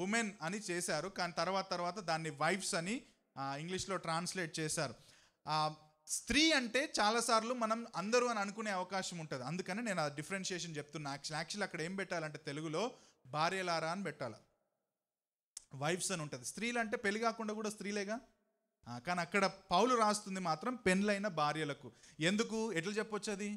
ఉమెన్ అని చేశారు, కానీ తర్వాత దాన్ని వైఫ్స్ అని ఇంగ్లీష్లో ట్రాన్స్లేట్ చేశారు. స్త్రీ అంటే చాలాసార్లు మనం అందరూ అని అనుకునే అవకాశం ఉంటుంది. అందుకని నేను ఆ డిఫరెన్షియేషన్ చెప్తున్నా. యాక్చువల్లీ అక్కడ ఏం పెట్టాలంటే తెలుగులో భార్యలారా అని పెట్టాలి, వైఫ్స్ అని ఉంటుంది. స్త్రీలు అంటే పెళ్లి కాకుండా కూడా స్త్రీలేగా, కానీ అక్కడ పౌలు రాస్తుంది మాత్రం పెళ్ళైన భార్యలకు. ఎందుకు, ఎట్లా చెప్పొచ్చు? అది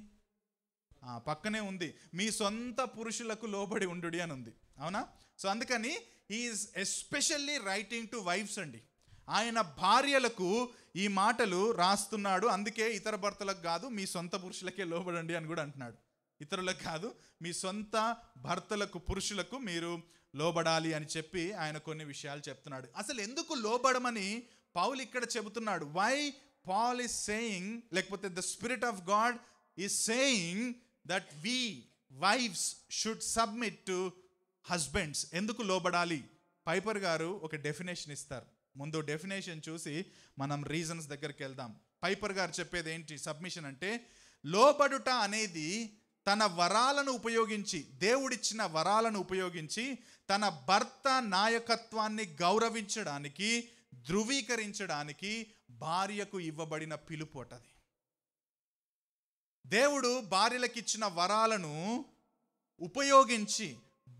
పక్కనే ఉంది, మీ సొంత పురుషులకు లోబడి ఉండుడి అని ఉంది. అవునా? సో అందుకని is especially writing to wifes అండి. ఆయన భార్యలకు ఈ మాటలు రాస్తున్నాడు. అందుకే ఇతర భర్తలకు కాదు, మీ సొంత పురుషులకే లోబడండి అని కూడా అంటున్నాడు. ఇతరులకు కాదు, మీ సొంత భర్తలకు, పురుషులకు మీరు లోబడాలి అని చెప్పి ఆయన కొన్ని విషయాలు చెప్తున్నాడు. అసలు ఎందుకు లోబడమని పౌలు ఇక్కడ చెబుతున్నాడు? వై పాల్ ఈస్ సేయింగ్, లేకపోతే the spirit of God is saying that we wifes should submit to husbands. ఎందుకు లోబడాలి? పైపర్ గారు ఒక డెఫినేషన్ ఇస్తారు. ముందు డెఫినేషన్ చూసి మనం రీజన్స్ దగ్గరికి వెళ్దాం. పైపర్ గారు చెప్పేది ఏంటి సబ్మిషన్ అంటే, లోబడుట అనేది తన వరాలను ఉపయోగించి, దేవుడిచ్చిన వరాలను ఉపయోగించి తన భర్త నాయకత్వాన్ని గౌరవించడానికి, ధృవీకరించడానికి భార్యకు ఇవ్వబడిన పిలుపు అటది. దేవుడు భార్యలకు ఇచ్చిన వరాలను ఉపయోగించి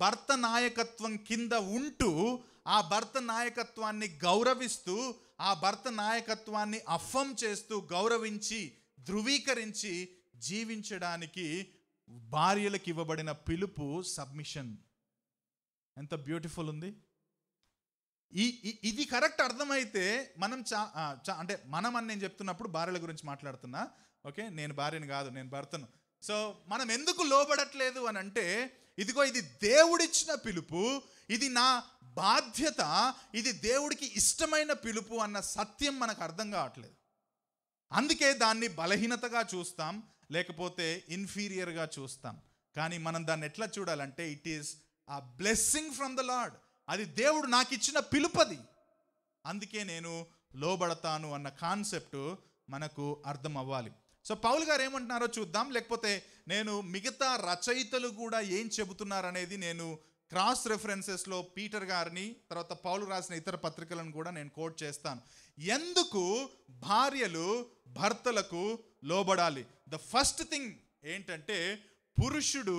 భర్త నాయకత్వం కింద ఉంటూ, ఆ భర్త నాయకత్వాన్ని గౌరవిస్తూ, ఆ భర్త నాయకత్వాన్ని అఫర్మ్ చేస్తూ, గౌరవించి, ధృవీకరించి జీవించడానికి భార్యలకు ఇవ్వబడిన పిలుపు సబ్మిషన్. ఎంత బ్యూటిఫుల్ ఉంది! ఇది కరెక్ట్ అర్థమైతే మనం అంటే మనం అని నేను చెప్తున్నప్పుడు భార్యల గురించి మాట్లాడుతున్నా. ఓకే, నేను భార్యను కాదు, నేను భర్తను. సో మనం ఎందుకు లోబడట్లేదు అని అంటే, ఇదిగో ఇది దేవుడిచ్చిన పిలుపు, ఇది నా బాధ్యత, ఇది దేవుడికి ఇష్టమైన పిలుపు అన్న సత్యం మనకు అర్థం కావట్లేదు. అందుకే దాన్ని బలహీనతగా చూస్తాం, లేకపోతే ఇన్ఫీరియర్గా చూస్తాం. కానీ మనం దాన్ని ఎట్లా చూడాలంటే, ఇట్ ఈస్ ఆ బ్లెస్సింగ్ ఫ్రమ్ ద లార్డ్. అది దేవుడు నాకు ఇచ్చిన పిలుపది, అందుకే నేను లోబడతాను అన్న కాన్సెప్ట్ మనకు అర్థం అవ్వాలి. సో పౌలు గారు ఏమంటున్నారో చూద్దాం, లేకపోతే నేను మిగతా రచయితలు కూడా ఏం చెబుతున్నారనేది నేను క్రాస్ రెఫరెన్సెస్లో పీటర్ గారిని, తర్వాత పౌలు రాసిన ఇతర పత్రికలను కూడా నేను కోట్ చేస్తాను. ఎందుకు భార్యలు భర్తలకు లోబడాలి? ద ఫస్ట్ థింగ్ ఏంటంటే, పురుషుడు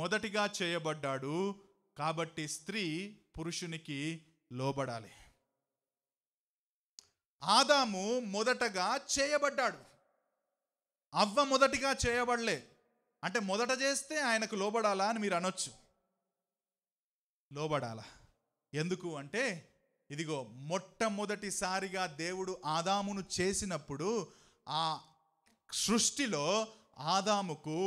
మొదటిగా చేయబడ్డాడు, కాబట్టి స్త్రీ పురుషునికి లోబడాలి. ఆదాము మొదటగా చేయబడ్డాడు, అవ్వ మొదటిగా చేయబడలే. అంటే మొదట చేస్తే ఆయనకు లోబడాలా అని మీరు అనొచ్చు. లోబడాలా. ఎందుకు అంటే ఇదిగో మొట్టమొదటిసారిగా దేవుడు ఆదామును చేసినప్పుడు ఆ సృష్టిలో ఆదాముకు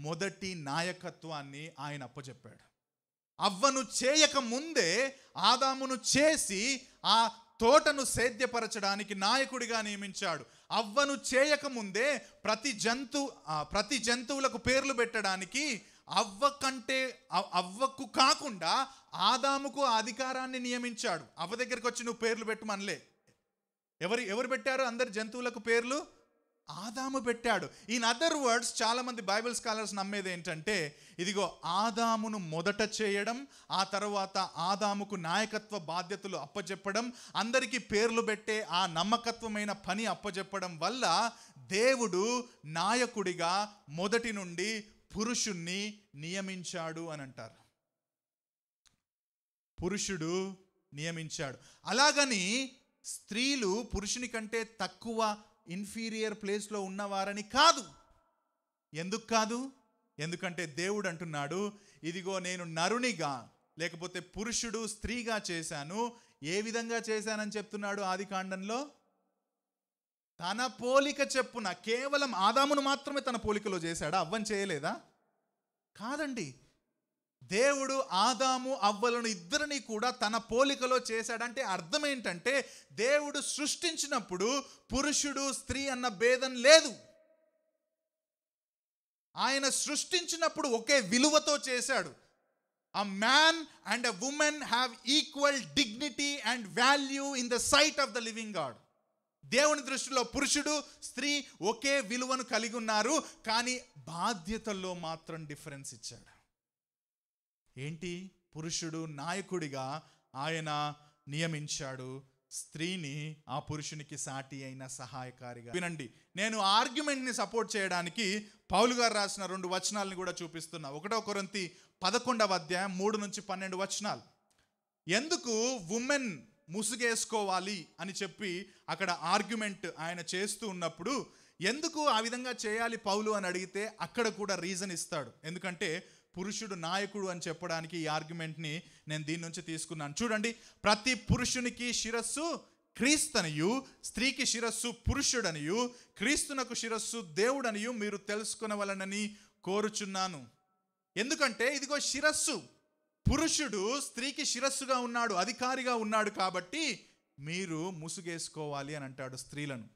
మొదటి నాయకత్వాన్ని ఆయన అప్పచెప్పాడు. అవ్వను చేయక ముందే ఆదామును చేసి ఆ తోటను సేద్యపరచడానికి నాయకుడిగా నియమించాడు. అవ్వను చేయక ముందే ప్రతి జంతువులకు పేర్లు పెట్టడానికి అవ్వకు కాకుండా ఆదాముకు అధికారాన్ని నియమించాడు. అవ్వ దగ్గరికి వచ్చి నువ్వు పేర్లు పెట్టమనలే. ఎవరు పెట్టారు అందరి జంతువులకు పేర్లు? ఆదాము పెట్టాడు. ఇన్ అదర్ వర్డ్స్, చాలా మంది బైబిల్ స్కాలర్స్ నమ్మేది ఏంటంటే ఇదిగో ఆదామును మొదట చేయడం, ఆ తర్వాత ఆదాముకు నాయకత్వ బాధ్యతలు అప్పచెప్పడం, అందరికీ పేర్లు పెట్టే ఆ నమ్మకత్వమైన పని అప్పచెప్పడం వల్ల దేవుడు నాయకుడిగా మొదటి నుండి పురుషుణ్ణి నియమించాడు అని అంటారు. పురుషుడు నియమించాడు. అలాగని స్త్రీలు పురుషుని కంటే తక్కువ ఇన్ఫీరియర్ ప్లేస్లో ఉన్నవారని కాదు. ఎందుకు కాదు? ఎందుకంటే దేవుడు అంటున్నాడు, ఇదిగో నేను నరునిగా లేకపోతే పురుషుడు స్త్రీగా చేశాను. ఏ విధంగా చేశానని చెప్తున్నాడు ఆది కాండంలో? తన పోలిక చెప్పున. కేవలం ఆదామును మాత్రమే తన పోలికలో చేశాడా? అవ్వని చేయలేదా? కాదండి. దేవుడు ఆదాము అవ్వలను ఇద్దరిని కూడా తన పోలికలో చేశాడంటే అర్థం ఏంటంటే దేవుడు సృష్టించినప్పుడు పురుషుడు స్త్రీ అన్న భేదం లేదు. ఆయన సృష్టించినప్పుడు ఒకే విలువతో చేశాడు. A man and a woman have equal dignity and value in the sight of the living God. దేవుని దృష్టిలో పురుషుడు స్త్రీ ఒకే విలువను కలిగి ఉన్నారు, కానీ బాధ్యతల్లో మాత్రం డిఫరెన్స్ ఇచ్చాడు. ఏంటి? పురుషుడు నాయకుడిగా ఆయన నియమించాడు, స్త్రీని ఆ పురుషునికి సాటి అయిన సహాయకారిగా. వినండి, నేను ఆర్గ్యుమెంట్ని సపోర్ట్ చేయడానికి పౌలు గారు రాసిన 2 వచనాలను కూడా చూపిస్తున్నా. 1 కొరింథీ 11వ అధ్యాయం 3-12 వచనాలు. ఎందుకు ఉమెన్ ముసుగేసుకోవాలి అని చెప్పి అక్కడ ఆర్గ్యుమెంట్ ఆయన చేస్తూ ఉన్నప్పుడు, ఎందుకు ఆ విధంగా చేయాలి పౌలు అని అడిగితే అక్కడ కూడా రీజన్ ఇస్తాడు. ఎందుకంటే పురుషుడు నాయకుడు అని చెప్పడానికి ఈ ఆర్గ్యుమెంట్ని నేను దీని నుంచి తీసుకున్నాను. చూడండి, ప్రతి పురుషునికి శిరస్సు క్రీస్తనియు, స్త్రీకి శిరస్సు పురుషుడనియు, క్రీస్తునకు శిరస్సు దేవుడనియు మీరు తెలుసుకొనవలనని కోరుచున్నాను. ఎందుకంటే ఇదిగో శిరస్సు, పురుషుడు స్త్రీకి శిరస్సుగా ఉన్నాడు, అధికారిగా ఉన్నాడు. కాబట్టి మీరు ముసుగేసుకోవాలి అని అంటాడు స్త్రీలను.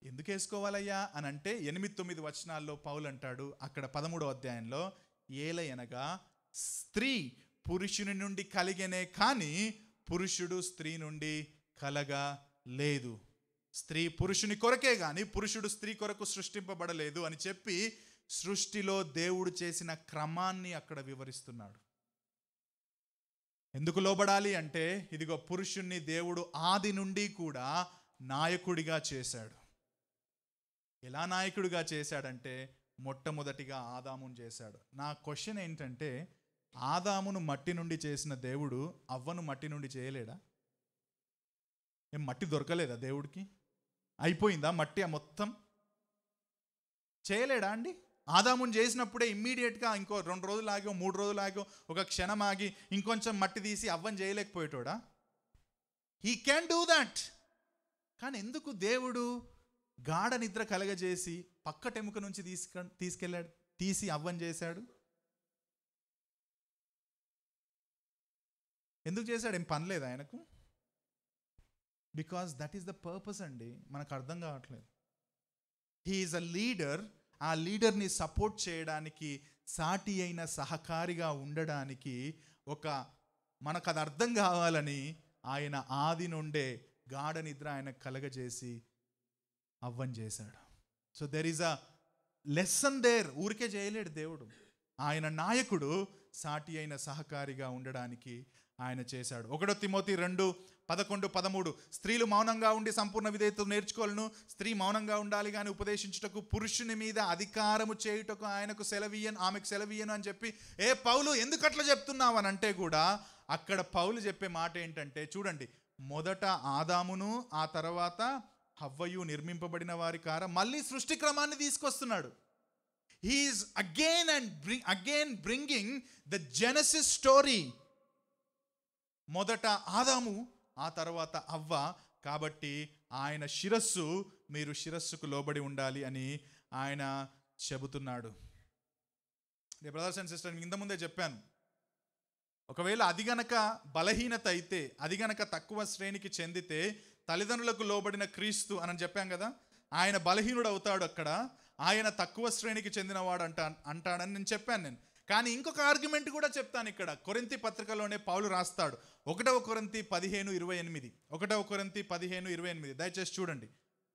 ఎందుకు వేసుకోవాలయ్యా అని అంటే 8-9 వచనాల్లో పౌలు అంటాడు అక్కడ 13వ అధ్యాయంలో, ఏలయనగా స్త్రీ పురుషుని నుండి కలిగనే కానీ పురుషుడు స్త్రీ నుండి కలగలేదు. స్త్రీ పురుషుని కొరకే కానీ పురుషుడు స్త్రీ కొరకు సృష్టింపబడలేదు అని చెప్పి సృష్టిలో దేవుడు చేసిన క్రమాన్ని అక్కడ వివరిస్తున్నాడు. ఎందుకు లోబడాలి అంటే ఇదిగో పురుషుణ్ణి దేవుడు ఆది నుండి కూడా నాయకుడిగా చేశాడు. ఎలా నాయకుడిగా చేశాడంటే మొట్టమొదటిగా ఆదామును చేశాడు. నా క్వశ్చన్ ఏంటంటే, ఆదామును మట్టి నుండి చేసిన దేవుడు అవ్వను మట్టి నుండి చేయలేడా? ఏం మట్టి దొరకలేదా దేవుడికి? అయిపోయిందా మట్టి మొత్తం? చేయలేడా అండి? ఆదామును చేసినప్పుడే ఇమ్మీడియట్గా ఇంకో 2 రోజులు ఆగో 3 రోజులు ఆగో ఒక క్షణం ఆగి ఇంకొంచెం మట్టి తీసి అవ్వని చేయలేకపోయేటోడా? He can do that. కానీ ఎందుకు దేవుడు గాఢ నిద్ర కలగజేసి పక్కటెముక నుంచి తీసుకెళ్ళాడు, తీసి అవ్వని చేశాడు? ఎందుకు చేశాడు? ఏం పని లేదు ఆయనకు? Because that is the purpose అండి. మనకు అర్థం కావట్లేదు. He is a leader. ఆ లీడర్ని సపోర్ట్ చేయడానికి, సాటి అయిన సహకారిగా ఉండడానికి మనకు అది అర్థం కావాలని ఆయన ఆది నుండే గాఢ నిద్ర ఆయన కలగజేసి అవ్వని చేశాడు. So there is a lesson there. ఊరికే చేయలేడు దేవుడు. ఆయన నాయకుడు సాటి అయిన సహకారిగా ఉండడానికి ఆయన చేశాడు. 1 తిమోతి 2:11-13 స్త్రీలు మౌనంగా ఉండి సంపూర్ణ విధేయత నేర్చుకోవాలను. స్త్రీ మౌనంగా ఉండాలి కానీ ఉపదేశించుటకు, పురుషుని మీద అధికారము చేయుటకు ఆయనకు సెలవీయను, ఆమెకు సెలవీయను అని చెప్పి, పౌలు ఎందుకు అట్లా చెప్తున్నావు అని అంటే కూడా అక్కడ పౌలు చెప్పే మాట ఏంటంటే, చూడండి, మొదట ఆదామును ఆ తర్వాత హవ్వయు నిర్మింపబడిన వారి మళ్ళీ సృష్టి క్రమాన్ని తీసుకొస్తున్నాడు. He is again bringing the Genesis story. మొదట ఆదాము ఆ తర్వాత హవ్వ, కాబట్టి ఆయన శిరస్సు, మీరు శిరస్సుకు లోబడి ఉండాలి అని ఆయన చెబుతున్నాడు. బ్రదర్స్ అండ్ సిస్టర్, ఇంతకుముందే చెప్పాను, ఒకవేళ అది గనక బలహీనత అయితే, అది గనక తక్కువ శ్రేణికి చెందితే, తల్లిదండ్రులకు లోబడిన క్రీస్తు అని చెప్పాం కదా, ఆయన బలహీనుడు అవుతాడు, అక్కడ ఆయన తక్కువ శ్రేణికి చెందినవాడు అంటాడని నేను చెప్పాను. కానీ ఇంకొక ఆర్గ్యుమెంట్ కూడా చెప్తాను ఇక్కడ. కొరింథీ పత్రికలోనే పౌలు రాస్తాడు, 1 కొరింథీ 15:28, 1 కొరింథీ 15:28, దయచేసి చూడండి.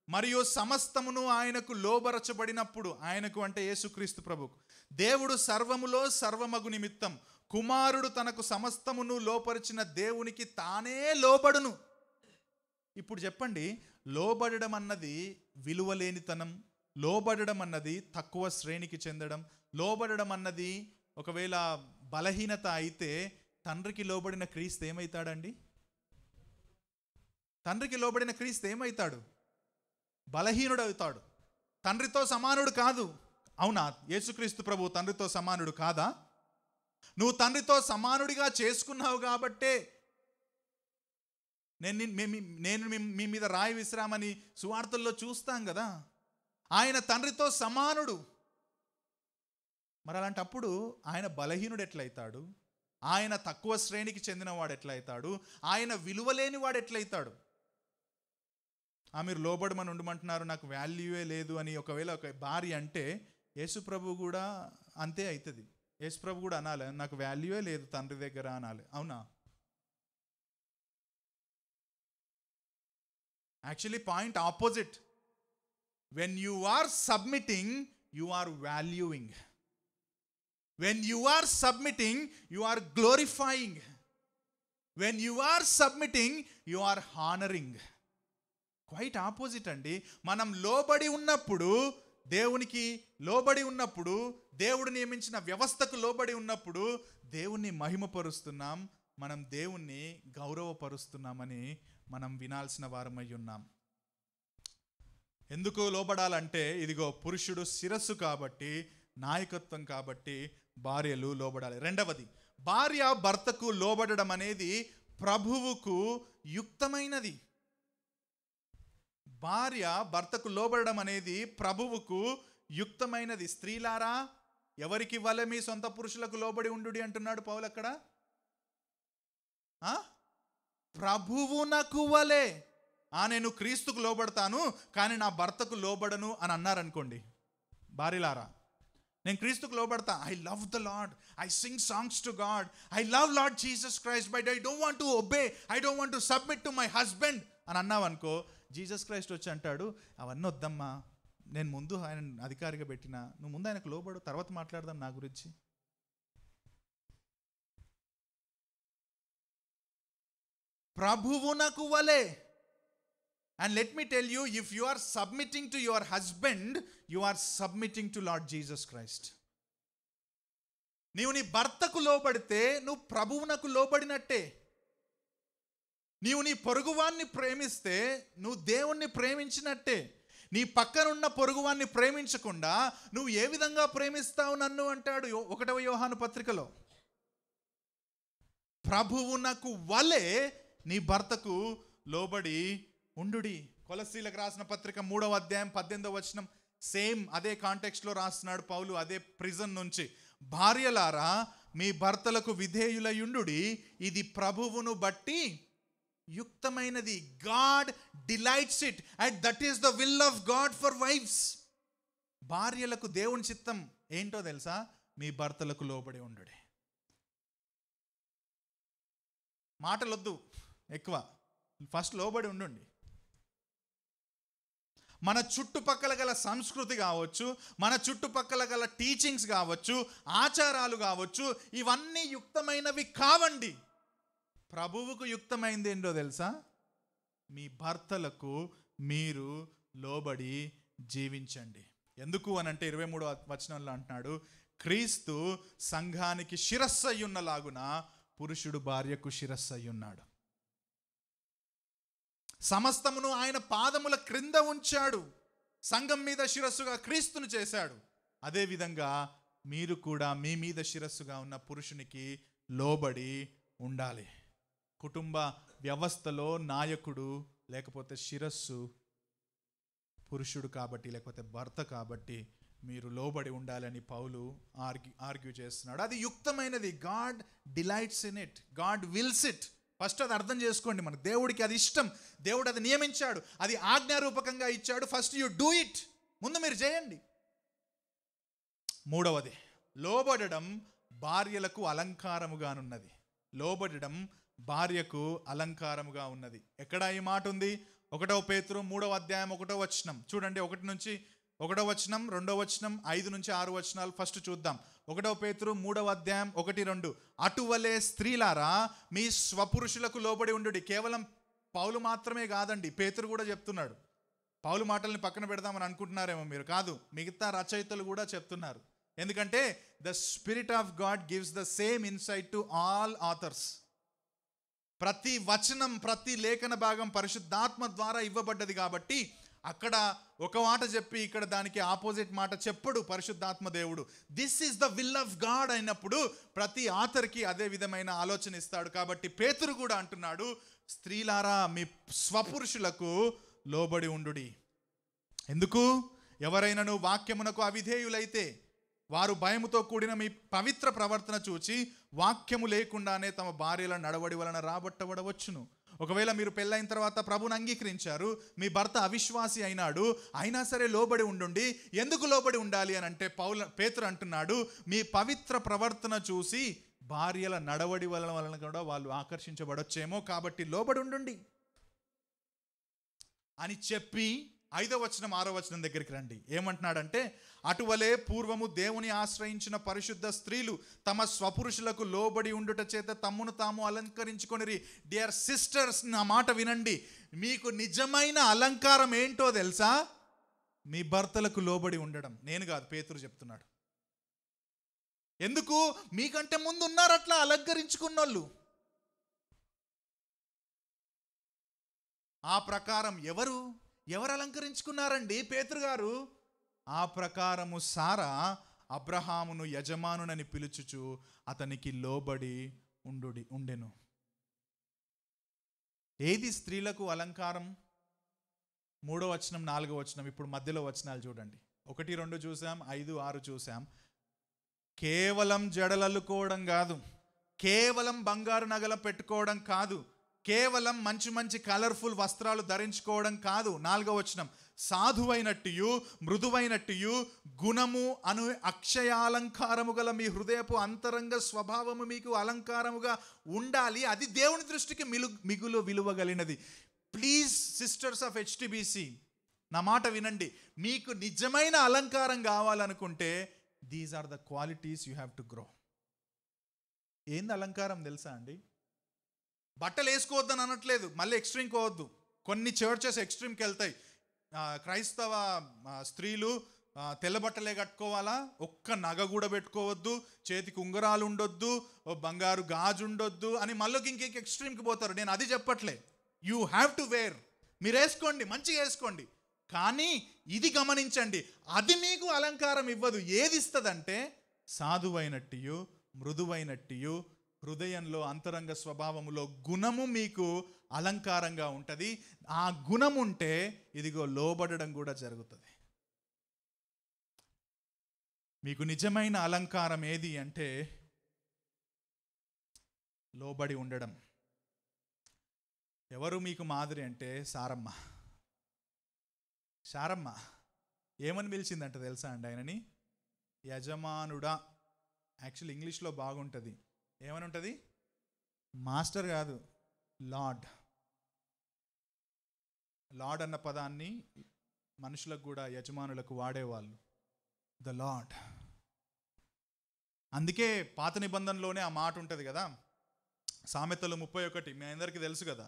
మరియు సమస్తమును ఆయనకు లోబరచబడినప్పుడు, ఆయనకు అంటే యేసుక్రీస్తు ప్రభుకు, దేవుడు సర్వములో సర్వమగు నిమిత్తం కుమారుడు తనకు సమస్తమును లోపరిచిన దేవునికి తానే లోబడును. ఇప్పుడు చెప్పండి, లోబడడం అన్నది విలువలేనితనం, లోబడడం అన్నది తక్కువ శ్రేణికి చెందడం, లోబడడం అన్నది ఒకవేళ బలహీనత అయితే, తండ్రికి లోబడిన క్రీస్తు ఏమవుతాడండి? తండ్రికి లోబడిన క్రీస్తు ఏమవుతాడు? బలహీనుడు అవుతాడు, తండ్రితో సమానుడు కాదు. అవునా? యేసుక్రీస్తు ప్రభు తండ్రితో సమానుడు కాదా? నువ్వు తండ్రితో సమానుడిగా చేసుకున్నావు కాబట్టే నేను మీ మీద రాయి విసిరామని సువార్తల్లో చూస్తాం కదా. ఆయన తండ్రితో సమానుడు. మరి అలాంటప్పుడు ఆయన బలహీనుడు ఎట్లయితాడు? ఆయన తక్కువ శ్రేణికి చెందినవాడు ఎట్లయితాడు? ఆయన విలువలేని వాడు ఎట్లయితాడు? మీరు లోబడమని ఉండమంటున్నారు, నాకు వాల్యూవే లేదు అని ఒకవేళ ఒక భార్య అంటే, యేసుప్రభు కూడా అంతే అవుతుంది. యేసుప్రభు కూడా అనాలి, నాకు వాల్యూవే లేదు తండ్రి దగ్గర అనాలి. అవునా? Actually point opposite. When you are submitting, you are valuing. When you are submitting, you are glorifying. When you are submitting, you are honoring. Quite opposite అండి. మనం లోబడి ఉన్నప్పుడు, దేవునికి లోబడి ఉన్నప్పుడు, దేవుడు నియమించిన వ్యవస్థకు లోబడి ఉన్నప్పుడు దేవుణ్ణి మహిమపరుస్తున్నాం, మనం దేవుణ్ణి గౌరవపరుస్తున్నామని మనం వినాల్సిన వారమై ఉన్నాం. ఎందుకు లోబడాలంటే, ఇదిగో పురుషుడు శిరస్సు కాబట్టి, నాయకత్వం కాబట్టి భార్యలు లోబడాలి. రెండవది, భార్య భర్తకు లోబడడం అనేది ప్రభువుకు యుక్తమైనది. భార్య భర్తకు లోబడడం అనేది ప్రభువుకు యుక్తమైనది. స్త్రీలారా, ఎవరికి వలె మీ సొంత పురుషులకు లోబడి ఉండుడి అంటున్నాడు పౌలు అక్కడ. ప్రభువునకు వలె. నేను క్రీస్తుకు లోబడతాను కానీ నా భర్తకు లోబడను అని అన్నారనుకోండి, భార్యలారా, నేను క్రీస్తుకు లోబడతా, I love the Lord, I sing songs to God, I love Lord Jesus Christ, but I don't want to obey, I don't want to submit to my husband అని అన్నావనుకో, జీసస్ క్రైస్ట్ వచ్చి అంటాడు, అవన్నీ వద్దమ్మా, నేను ముందు ఆయన అధికారిగా పెట్టినా, నువ్వు ముందు ఆయనకు లోబడు, తర్వాత మాట్లాడదాం నా గురించి. ప్రభువునకు వలె. And let me tell you, if you are submitting to your husband, you are submitting to Lord Jesus Christ. నీవు నీ భర్తకు లోబడితే నువ్వు ప్రభువునకు లోబడినట్టే. నీవు నీ పొరుగువాన్ని ప్రేమిస్తే నువ్వు దేవుణ్ణి ప్రేమించినట్టే. నీ పక్కనున్న పొరుగువాన్ని ప్రేమించకుండా నువ్వు ఏ విధంగా ప్రేమిస్తావు నన్ను అంటాడు 1వ యోహాను పత్రికలో. ప్రభువునకు వలె నీ భర్తకు లోబడి ఉండుడి. కొలస్సీలకు రాసిన పత్రిక 3వ అధ్యాయం 18వ వచనం, సేమ్ అదే కాంటెక్స్ట్లో రాస్తున్నాడు పౌలు, అదే ప్రిజన్ నుంచి. భార్యలారా, మీ భర్తలకు విధేయులయుండుడి, ఇది ప్రభువును బట్టి యుక్తమైనది. God delights it and that is the will of God for wives. భార్యలకు దేవుని చిత్తం ఏంటో తెలుసా? మీ భర్తలకు లోబడి ఉండుడి. మాటలొద్దు ఎక్కువ, ఫస్ట్ లోబడి ఉండండి. మన చుట్టుపక్కల గల సంస్కృతి కావచ్చు, మన చుట్టుపక్కల గల టీచింగ్స్ కావచ్చు, ఆచారాలు కావచ్చు, ఇవన్నీ యుక్తమైనవి కావండి. ప్రభువుకు యుక్తమైంది ఏంటో తెలుసా? మీ భర్తలకు మీరు లోబడి జీవించండి. ఎందుకు అనంటే 23వ వచనంలో అంటున్నాడు, క్రీస్తు సంఘానికి శిరస్సు అయ్యున్నలాగున పురుషుడు భార్యకు శిరస్సు అయ్యున్నాడు. సమస్తమును ఆయన పాదముల క్రింద ఉంచాడు. సంఘం మీద శిరస్సుగా క్రీస్తును చేశాడు. అదేవిధంగా మీరు కూడా మీ మీద శిరస్సుగా ఉన్న పురుషునికి లోబడి ఉండాలి. కుటుంబ వ్యవస్థలో నాయకుడు లేకపోతే శిరస్సు పురుషుడు కాబట్టి, లేకపోతే భర్త కాబట్టి మీరు లోబడి ఉండాలని పౌలు ఆర్గ్యూ చేస్తున్నాడు. అది యుక్తమైనది. God delights in it, God wills it. First అది అర్థం చేసుకోండి. మన దేవుడికి అది ఇష్టం, దేవుడు అది నియమించాడు, అది ఆజ్ఞారూపకంగా ఇచ్చాడు. ఫస్ట్ యు డూ ఇట్, ముందు మీరు చేయండి. మూడవది, లోబడడం భార్యలకు అలంకారముగానున్నది. లోబడడం భార్యకు అలంకారముగా ఉన్నది. ఎక్కడ ఈ మాట ఉంది? 1 పేతురు 3వ అధ్యాయం 1వ వచనం చూడండి. 1 నుంచి 1వ వచనం, 2వ వచనం, 5 నుంచి 6 వచనాలు ఫస్ట్ చూద్దాం. 1 పేతురు 3వ అధ్యాయం 1-2. అటువలే స్త్రీలారా మీ స్వపురుషులకు లోబడి ఉండుడి. కేవలం పౌలు మాత్రమే కాదండి, పేతురు కూడా చెప్తున్నాడు. పౌలు మాటల్ని పక్కన పెడదామని అనుకుంటున్నారేమో మీరు. కాదు, మిగతా రచయితలు కూడా చెప్తున్నారు. ఎందుకంటే the spirit of God gives the same insight to all authors. ప్రతి వచనం, ప్రతి లేఖన భాగం పరిశుద్ధాత్మ ద్వారా ఇవ్వబడ్డది కాబట్టి అక్కడ ఒక మాట చెప్పి ఇక్కడ దానికి ఆపోజిట్ మాట చెప్పడు పరిశుద్ధాత్మ దేవుడు. This is the will of God అయినప్పుడు ప్రతి ఆథర్కి అదే విధమైన ఆలోచన ఇస్తాడు. కాబట్టి పేతురు కూడా అంటున్నాడు, స్త్రీలారా మీ స్వపురుషులకు లోబడి ఉండుడి. ఎందుకు? ఎవరైనాను వాక్యమునకు అవిధేయులైతే వారు భయముతో కూడిన మీ పవిత్ర ప్రవర్తన చూచి వాక్యము లేకుండానే తమ భార్యల నడవడి వలన రాబట్టబడవచ్చును. ఒకవేళ మీరు పెళ్ళైన తర్వాత ప్రభుని అంగీకరించారు, మీ భర్త అవిశ్వాసి అయినాడు, అయినా సరే లోబడి ఉండుండి. ఎందుకు లోబడి ఉండాలి అని అంటే పేతురు అంటున్నాడు, మీ పవిత్ర ప్రవర్తన చూసి భార్యల నడవడి వలన కూడా వాళ్ళు ఆకర్షించబడొచ్చేమో, కాబట్టి లోబడి ఉండుండి అని చెప్పి 5వ వచనం 6వ వచనం దగ్గరికి రండి. ఏమంటున్నాడంటే, అటువలే పూర్వము దేవుని ఆశ్రయించిన పరిశుద్ధ స్త్రీలు తమ స్వపురుషులకు లోబడి ఉండుట చేత తమ్మును తాము అలంకరించుకొనిరి. డియర్ సిస్టర్స్, నా మాట వినండి. మీకు నిజమైన అలంకారం ఏంటో తెలుసా? మీ భర్తలకు లోబడి ఉండడం. నేను కాదు, పేతురు చెప్తున్నాడు. ఎందుకు? మీకంటే ముందు ఉన్నారు అట్లా అలంకరించుకున్నోళ్ళు. ఆ ప్రకారం ఎవరు అలంకరించుకున్నారండి పేతురు గారు? ఆ ప్రకారము సారా అబ్రహామును యజమానునని పిలుచుచు అతనికి లోబడి ఉండెను. ఏది స్త్రీలకు అలంకారం? 3వ వచనం 4వ వచనం. ఇప్పుడు మధ్యలో వచనాలు చూడండి. 1, 2 చూసాం, 5, 6 చూసాం. కేవలం జడలల్లుకోవడం కాదు, కేవలం బంగారు నగలు పెట్టుకోవడం కాదు, కేవలం మంచి మంచి కలర్ఫుల్ వస్త్రాలు ధరించుకోవడం కాదు. 4వ వచనం, సాధువైనట్టు మృదువైనట్టు గుణము అను అక్షయాలంకారము గల మీ హృదయపు అంతరంగ స్వభావము మీకు అలంకారముగా ఉండాలి. అది దేవుని దృష్టికి మిగులు విలువగలిగినది. ప్లీజ్ సిస్టర్స్ ఆఫ్ HTBC, నా మాట వినండి. మీకు నిజమైన అలంకారం కావాలనుకుంటే these are the qualities you have to grow. ఏంది అలంకారం తెలుసా అండి? బట్టలు వేసుకోవద్దని అనట్లేదు, మళ్ళీ ఎక్స్ట్రీమ్కి పోవద్దు. కొన్ని చర్చెస్ ఎక్స్ట్రీమ్కి వెళ్తాయి. క్రైస్తవ స్త్రీలు తెల్ల బట్టలే కట్టుకోవాలా, ఒక్క నగ కూడా పెట్టుకోవద్దు, చేతికి ఉంగరాలు ఉండొద్దు, బంగారు గాజు ఉండొద్దు అని మళ్ళీ ఇంకొక ఎక్స్ట్రీమ్కి పోతారు. నేను అది చెప్పట్లే. You have to wear. మీరు వేసుకోండి, మంచిగా వేసుకోండి. కానీ ఇది గమనించండి, అది మీకు అలంకారం ఇవ్వదు. ఏది ఇస్తుందంటే సాధువైనట్టు మృదువైనట్టు హృదయంలో అంతరంగ స్వభావములో గుణము మీకు అలంకారంగా ఉంటుంది. ఆ గుణం ఉంటే ఇదిగో లోబడడం కూడా జరుగుతుంది. మీకు నిజమైన అలంకారం ఏది అంటే లోబడి ఉండడం. ఎవరు మీకు మాదిరి అంటే సారమ్మ. ఏమని పిలిచిందంట తెలుసా అండి ఆయనని? యజమానుడా. యాక్చువల్ ఇంగ్లీష్లో బాగుంటుంది. ఏమని ఉంటుంది? మాస్టర్ కాదు, లార్డ్. లార్డ్ అన్న పదాన్ని మనుషులకు కూడా, యజమానులకు వాడేవాళ్ళు. The lord. అందుకే పాత నిబంధనలోనే ఆ మాట ఉంటుంది కదా, సామెతలు 31 మీ అందరికీ తెలుసు కదా.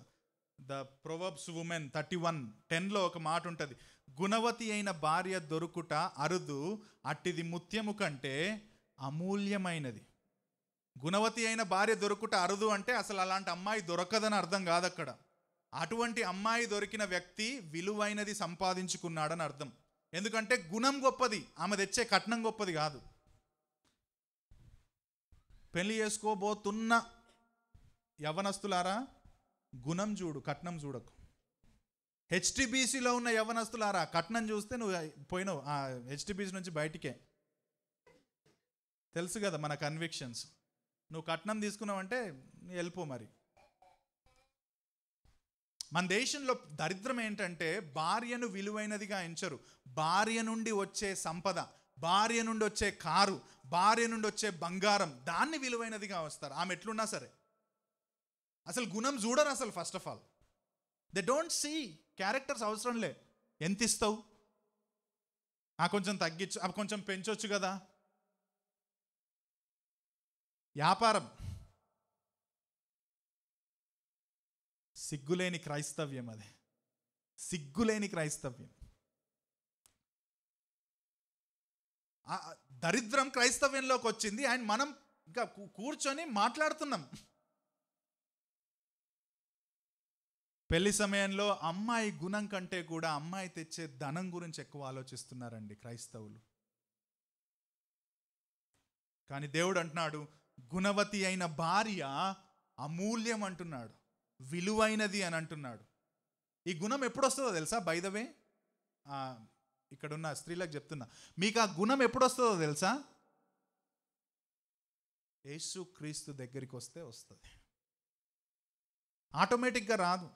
ద ప్రొవర్బ్స్ ఉమెన్ 31:10లో ఒక మాట ఉంటుంది, గుణవతి అయిన భార్య దొరుకుట అరుదు, అట్టిది ముత్యము కంటే అమూల్యమైనది. గుణవతి అయిన భార్య దొరుకుట అరుదు అంటే అసలు అలాంటి అమ్మాయి దొరకదని అర్థం కాదు అక్కడ. అటువంటి అమ్మాయి దొరికిన వ్యక్తి విలువైనది సంపాదించుకున్నాడని అర్థం. ఎందుకంటే గుణం గొప్పది, ఆమె తెచ్చే కట్నం గొప్పది కాదు. పెళ్లి చేసుకోబోతున్న యవనస్తులారా, గుణం చూడు, కట్నం చూడకు. హెచ్టిబిసిలో ఉన్న యవనస్తులారా, కట్నం చూస్తే నువ్వు పోయినావు ఆ హెచ్టిబిసి నుంచి బయటికే. తెలుసు కదా మన కన్విక్షన్స్. నువ్వు కట్నం తీసుకున్నావంటే వెళ్ళిపో. మరి మన దేశంలో దరిద్రం ఏంటంటే భార్యను విలువైనదిగా ఎంచరు. భార్య నుండి వచ్చే సంపద, భార్య నుండి వచ్చే కారు, భార్య నుండి వచ్చే బంగారం, దాన్ని విలువైనదిగా వస్తారు. ఆమె ఎట్లున్నా సరే అసలు గుణం చూడరు అసలు. First of all they don't see characters. అవసరం లే, ఎంత ఇస్తావు, కొంచెం తగ్గించు, కొంచెం పెంచొచ్చు కదా. వ్యాపారం, సిగ్గులేని క్రైస్తవ్యం. అది సిగ్గులేని క్రైస్తవ్యం. దరిద్రం క్రైస్తవ్యంలోకి వచ్చింది అండ్ మనం ఇంకా కూర్చొని మాట్లాడుతున్నాం. పెళ్లి సమయంలో అమ్మాయి గుణం కంటే కూడా అమ్మాయి తెచ్చే ధనం గురించి ఎక్కువ ఆలోచిస్తున్నారండి క్రైస్తవులు. కానీ దేవుడు అంటున్నాడు, గుణవతి అయిన భార్య అమూల్యం అంటున్నాడు, విలువైనది అని అంటున్నాడు. ఈ గుణం ఎప్పుడు వస్తుందో తెలుసా? బై ద వే, ఇక్కడున్న స్త్రీలకు చెప్తున్నా, మీకు ఆ గుణం ఎప్పుడు వస్తుందో తెలుసా? యేసు క్రీస్తు దగ్గరికి వస్తే వస్తుంది, ఆటోమేటిక్గా రాదు.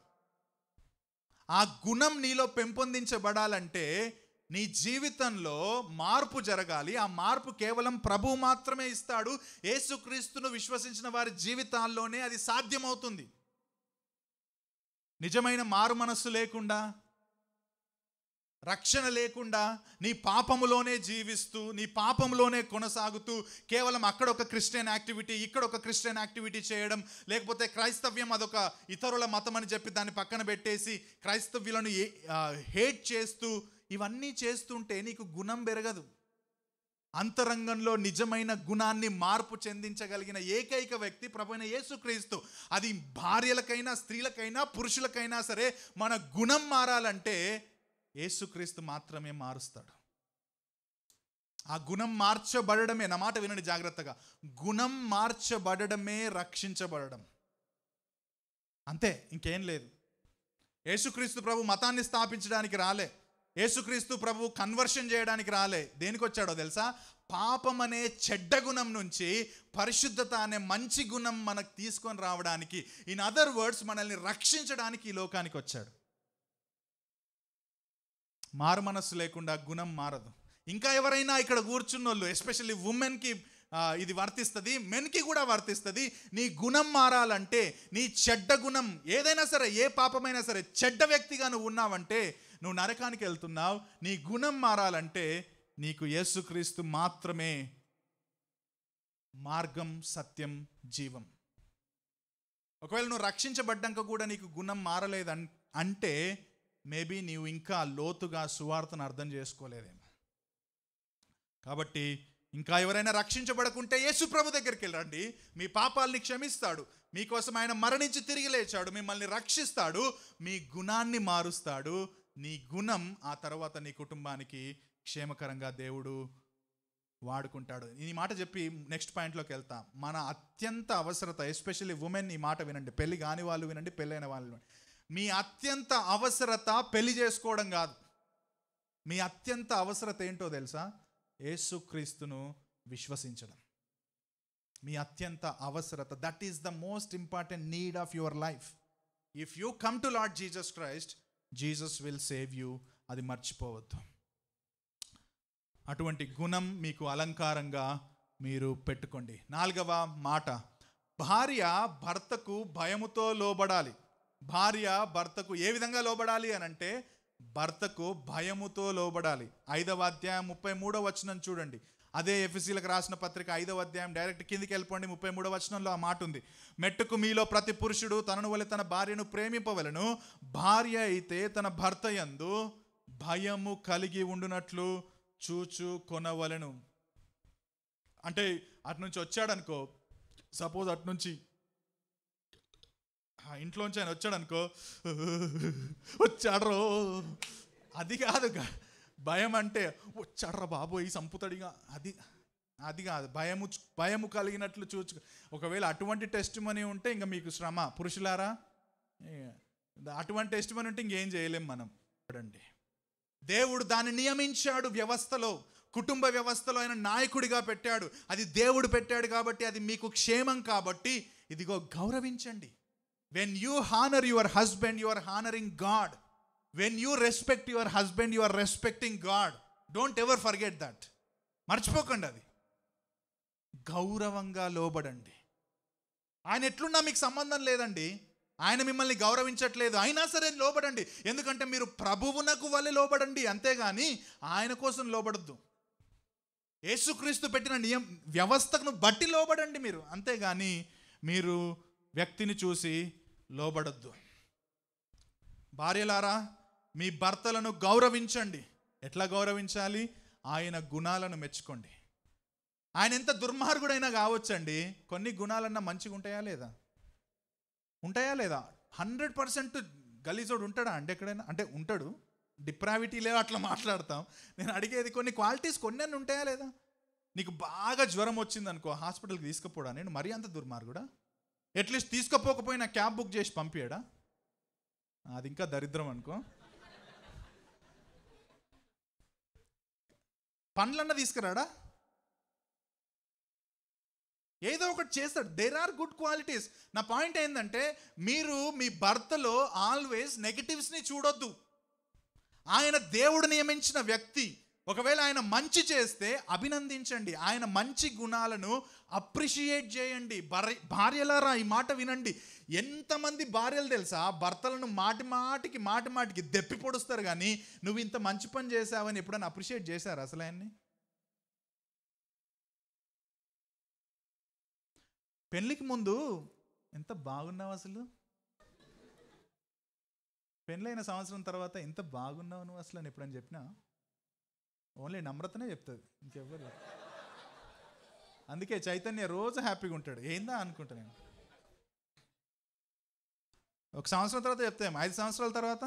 ఆ గుణం నీలో పెంపొందించబడాలంటే నీ జీవితంలో మార్పు జరగాలి. ఆ మార్పు కేవలం ప్రభువు మాత్రమే ఇస్తాడు. యేసుక్రీస్తును విశ్వసించిన వారి జీవితాల్లోనే అది సాధ్యమవుతుంది. నిజమైన మారు మనస్సు లేకుండా, రక్షణ లేకుండా, నీ పాపములోనే జీవిస్తూ, నీ పాపములోనే కొనసాగుతూ, కేవలం అక్కడ ఒక క్రిస్టియన్ యాక్టివిటీ, ఇక్కడ ఒక క్రిస్టియన్ యాక్టివిటీ చేయడం, లేకపోతే క్రైస్తవ్యం అదొక ఇతరుల మతం అని చెప్పి దాన్ని పక్కన పెట్టేసి క్రైస్తవ్యులను హేట్ చేస్తూ, ఇవన్నీ చేస్తుంటే నీకు గుణం పెరగదు. అంతరంగంలో నిజమైన గుణాన్ని మార్పు చెందించగలిగిన ఏకైక వ్యక్తి ప్రభువైన యేసుక్రీస్తు. అది భార్యలకైనా, స్త్రీలకైనా, పురుషులకైనా సరే మన గుణం మారాలంటే యేసుక్రీస్తు మాత్రమే మారుస్తాడు. ఆ గుణం మార్చబడడమే, నా మాట వినండి జాగ్రత్తగా, గుణం మార్చబడడమే రక్షించబడడం. అంతే, ఇంకేం లేదు. యేసుక్రీస్తు ప్రభు మతాన్ని స్థాపించడానికి రాలే. యేసుక్రీస్తు ప్రభు కన్వర్షన్ చేయడానికి రాలే. దేనికి వచ్చాడో తెలుసా? పాపం అనే చెడ్డ గుణం నుంచి పరిశుద్ధత అనే మంచి గుణం మనకు తీసుకొని రావడానికి, ఇన్ అదర్ వర్డ్స్ మనల్ని రక్షించడానికి ఈ లోకానికి వచ్చాడు. మారు మనస్సు లేకుండా గుణం మారదు. ఇంకా ఎవరైనా ఇక్కడ కూర్చున్న వాళ్ళు, ఎస్పెషల్లీ ఉమెన్కి ఇది వర్తిస్తుంది, మెన్కి కూడా వర్తిస్తుంది. నీ గుణం మారాలంటే, నీ చెడ్డ గుణం ఏదైనా సరే, ఏ పాపమైనా సరే, చెడ్డ వ్యక్తిగా నువ్వు ఉన్నావంటే నువ్వు నరకానికి వెళ్తున్నావు. నీ గుణం మారాలంటే నీకు యేసుక్రీస్తు మాత్రమే మార్గం, సత్యం, జీవం. ఒకవేళ నువ్వు రక్షించబడ్డాక కూడా నీకు గుణం మారలేదు అంటే మేబీ నీవు ఇంకా లోతుగా సువార్తను అర్థం చేసుకోలేదేమో. కాబట్టి ఇంకా ఎవరైనా రక్షించబడకుంటే యేసు ప్రభు దగ్గరికి వెళ్ళండి. మీ పాపాలని క్షమిస్తాడు, మీకోసం ఆయన మరణించి తిరిగి లేచాడు, మిమ్మల్ని రక్షిస్తాడు, మీ గుణాన్ని మారుస్తాడు. నీ గుణం ఆ తర్వాత నీ కుటుంబానికి క్షేమకరంగా దేవుడు వాడుకుంటాడు. ఈ మాట చెప్పి నెక్స్ట్ పాయింట్లోకి వెళ్తా. మన అత్యంత అవసరత, ఎస్పెషల్లీ ఉమెన్, ఈ మాట వినండి, పెళ్లి కాని వాళ్ళు వినండి, పెళ్ళైన వాళ్ళు వినండి. మీ అత్యంత అవసరత పెళ్లి చేసుకోవడం కాదు. మీ అత్యంత అవసరత ఏంటో తెలుసా? యేసుక్రీస్తును విశ్వసించడం. మీ అత్యంత అవసరత, that is the most important need of your life. If you come to lord Jesus Christ, Jesus will save you. అది మర్చిపోవద్దు. అటువంటి గుణం మీకు అలంకారంగా మీరు పెట్టుకోండి. 4వ మాట, భార్య భర్తకు భయముతో లోబడాలి. భార్య భర్తకు ఏ విధంగా లోబడాలి అని అంటే, భర్తకు భయముతో లోబడాలి. 5వ అధ్యాయం 33వ వచనం చూడండి. అదే ఎఫెసీయులకు రాసిన పత్రిక 5వ అధ్యాయం డైరెక్ట్ కిందికి వెళ్ళిపోండి, 33వ వచనంలో ఆ మాట ఉంది. మెట్టుకు మీలో ప్రతి పురుషుడు తనను వలె తన భార్యను ప్రేమింపవలెను, భార్య అయితే తన భర్త యందు భయము కలిగి ఉండునట్లు చూచు కొనవలెను. అంటే అటు నుంచి వచ్చాడనుకో, సపోజ్ అటు నుంచి ఇంట్లోంచి ఆయన వచ్చాడనుకో, వచ్చాడ్రో, అది కాదు భయం. అంటే వచ్చాడ్రా బాబోయ్ సంపుతడిగా, అది కాదు. భయము కలిగినట్లు చూచు. ఒకవేళ అటువంటి టెస్ట్ మనీ ఉంటే ఇంకా మీకు శ్రమ. పురుషులారా, అటువంటి టెస్ట్ మనీ ఉంటే ఇంకేం చేయలేం మనం. చూడండి, దేవుడు దాన్ని నియమించాడు. వ్యవస్థలో, కుటుంబ వ్యవస్థలో ఆయన నాయకుడిగా పెట్టాడు. అది దేవుడు పెట్టాడు కాబట్టి అది మీకు క్షేమం. కాబట్టి ఇదిగో గౌరవించండి. When you honor your husband, you are honoring God. When you respect your husband, you are respecting God. Don't ever forget that. మర్చిపోకండి అది. గౌరవంగా లోబడండి. ఆయన ఎట్లున్నా మీకు సంబంధం లేదండి. ఆయన మిమ్మల్ని గౌరవించట్లేదు, అయినా సరే లోబడండి. ఎందుకంటే మీరు ప్రభువునకు వలె లోబడండి, అంతేగాని ఆయన కోసం లోబడద్దు. యేసుక్రీస్తు పెట్టిన వ్యవస్థను బట్టి లోబడండి మీరు, అంతేగాని మీరు వ్యక్తిని చూసి లోబడద్దు. భార్యలారా, మీ భర్తలను గౌరవించండి. ఎట్లా గౌరవించాలి? ఆయన గుణాలను మెచ్చుకోండి. ఆయన ఎంత దుర్మార్గుడైనా కావచ్చండి, కొన్ని గుణాలన్నా మంచిగా ఉంటాయా లేదా? 100% గలీజోడు ఉంటాడా అండి ఎక్కడైనా? అంటే ఉంటాడు, డిప్రావిటీ లేదా అట్లా మాట్లాడతాం. నేను అడిగేది కొన్ని క్వాలిటీస్ కొన్ని ఉంటాయా లేదా? నీకు బాగా జ్వరం వచ్చింది అనుకో, హాస్పిటల్కి తీసుకుపోడా? నేను మరీ అంత దుర్మార్గుడా? అట్లీస్ట్ తీసుకుపోకపోయినా క్యాబ్ బుక్ చేసి పంపించాడా? అది ఇంకా దరిద్రం అనుకో. పండ్లన్నా తీసుకురాడా? ఏదో ఒకటి చేస్తాడు. There are good qualities. నా పాయింట్ ఏంటంటే, మీరు మీ భర్తలో ఆల్వేస్ నెగటివ్స్ని చూడొద్దు. ఆయన దేవుడు నియమించిన వ్యక్తి. ఒకవేళ ఆయన మంచి చేస్తే అభినందించండి, ఆయన మంచి గుణాలను అప్రిషియేట్ చేయండి. భార్యలారా, ఈ మాట వినండి. ఎంతమంది భార్యలు తెలుసా, భర్తలను మాటి మాటికి దెప్పి పొడుస్తారు, కానీ నువ్వు ఇంత మంచి పని చేసావని ఎప్పుడైనా అప్రిషియేట్ చేశారు అసలు ఆయన్ని? పెళ్ళికి ముందు ఎంత బాగున్నావు అసలు, పెళ్ళైన సంవత్సరం తర్వాత ఎంత బాగున్నావు నువ్వు అసలు అని ఎప్పుడని చెప్పినా? ఓన్లీ నమ్రతనే చెప్తుంది, ఇంకెవ్వరు. అందుకే చైతన్య రోజు హ్యాపీగా ఉంటాడు. ఏందా అనుకుంటా నేను. ఒక సంవత్సరం తర్వాత చెప్తాం, 5 సంవత్సరాల తర్వాత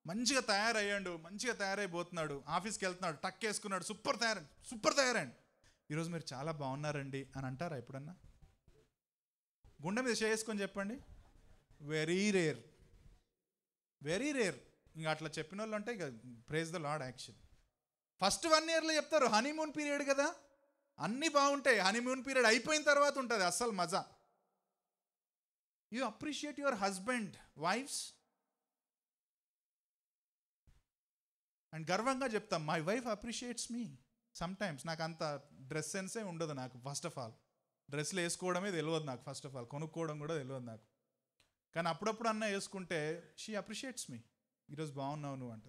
మంచిగా తయారయ్యాడు, మంచిగా తయారైపోతున్నాడు, ఆఫీస్కి వెళ్తున్నాడు, టక్ వేసుకున్నాడు, సూపర్ తయారండి, ఈరోజు మీరు చాలా బాగున్నారండి అని అంటారా ఎప్పుడన్నా? గుండె మీద చేసుకొని చెప్పండి. Very rare. ఇంకా అట్లా చెప్పిన వాళ్ళు అంటే ఇక praise the Lord. Actual first 1 yearలో చెప్తారు, హనీమూన్ పీరియడ్ కదా, అన్నీ బాగుంటాయి. హనీమూన్ పీరియడ్ అయిపోయిన తర్వాత ఉంటుంది అస్సలు మజా. You appreciate your husband, wifes. And గర్వంగా చెప్తాం, my wife appreciates me. Sometimes నాకు అంత డ్రెస్ సెన్సే ఉండదు. నాకు ఫస్ట్ ఆఫ్ ఆల్ డ్రెస్సులు వేసుకోవడమే తెలియదు నాకు. ఫస్ట్ ఆఫ్ ఆల్ కొనుక్కోవడం కూడా తెలియదు నాకు. కానీ అప్పుడప్పుడు అన్న వేసుకుంటే షీ అప్రిషియేట్స్ మీ. ఈరోజు బాగున్నావు నువ్వు అంట.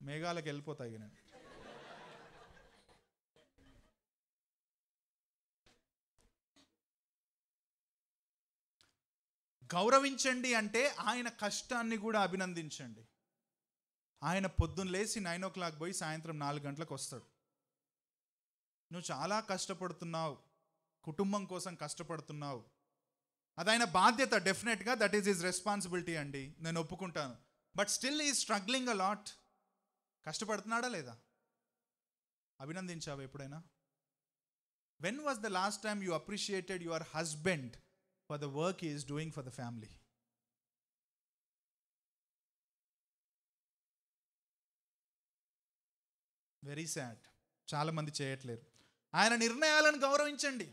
మేఘాలకు వెళ్ళిపోతాయి నేను. గౌరవించండి అంటే ఆయన కష్టాన్ని కూడా అభినందించండి. ఆయన పొద్దున్న లేచి 9 o'clock పోయి సాయంత్రం 4 గంటలకు వస్తాడు. నువ్వు చాలా కష్టపడుతున్నావు, కుటుంబం కోసం కష్టపడుతున్నావు, అది ఆయన బాధ్యత. డెఫినెట్గా దట్ ఈస్ హిజ్ రెస్పాన్సిబిలిటీ అండి, నేను ఒప్పుకుంటాను. బట్ స్టిల్ ఈ స్ట్రగ్లింగ్ అ లాట్. కష్టపడుతున్నాడా లేదా? అభినందించావా ఎప్పుడైనా? When was the last time you appreciated your husband for the work he is doing for the family? Very sad. చాలామంది చేయట్లేరు. ఆయన నిర్ణయాలను గౌరవించండి.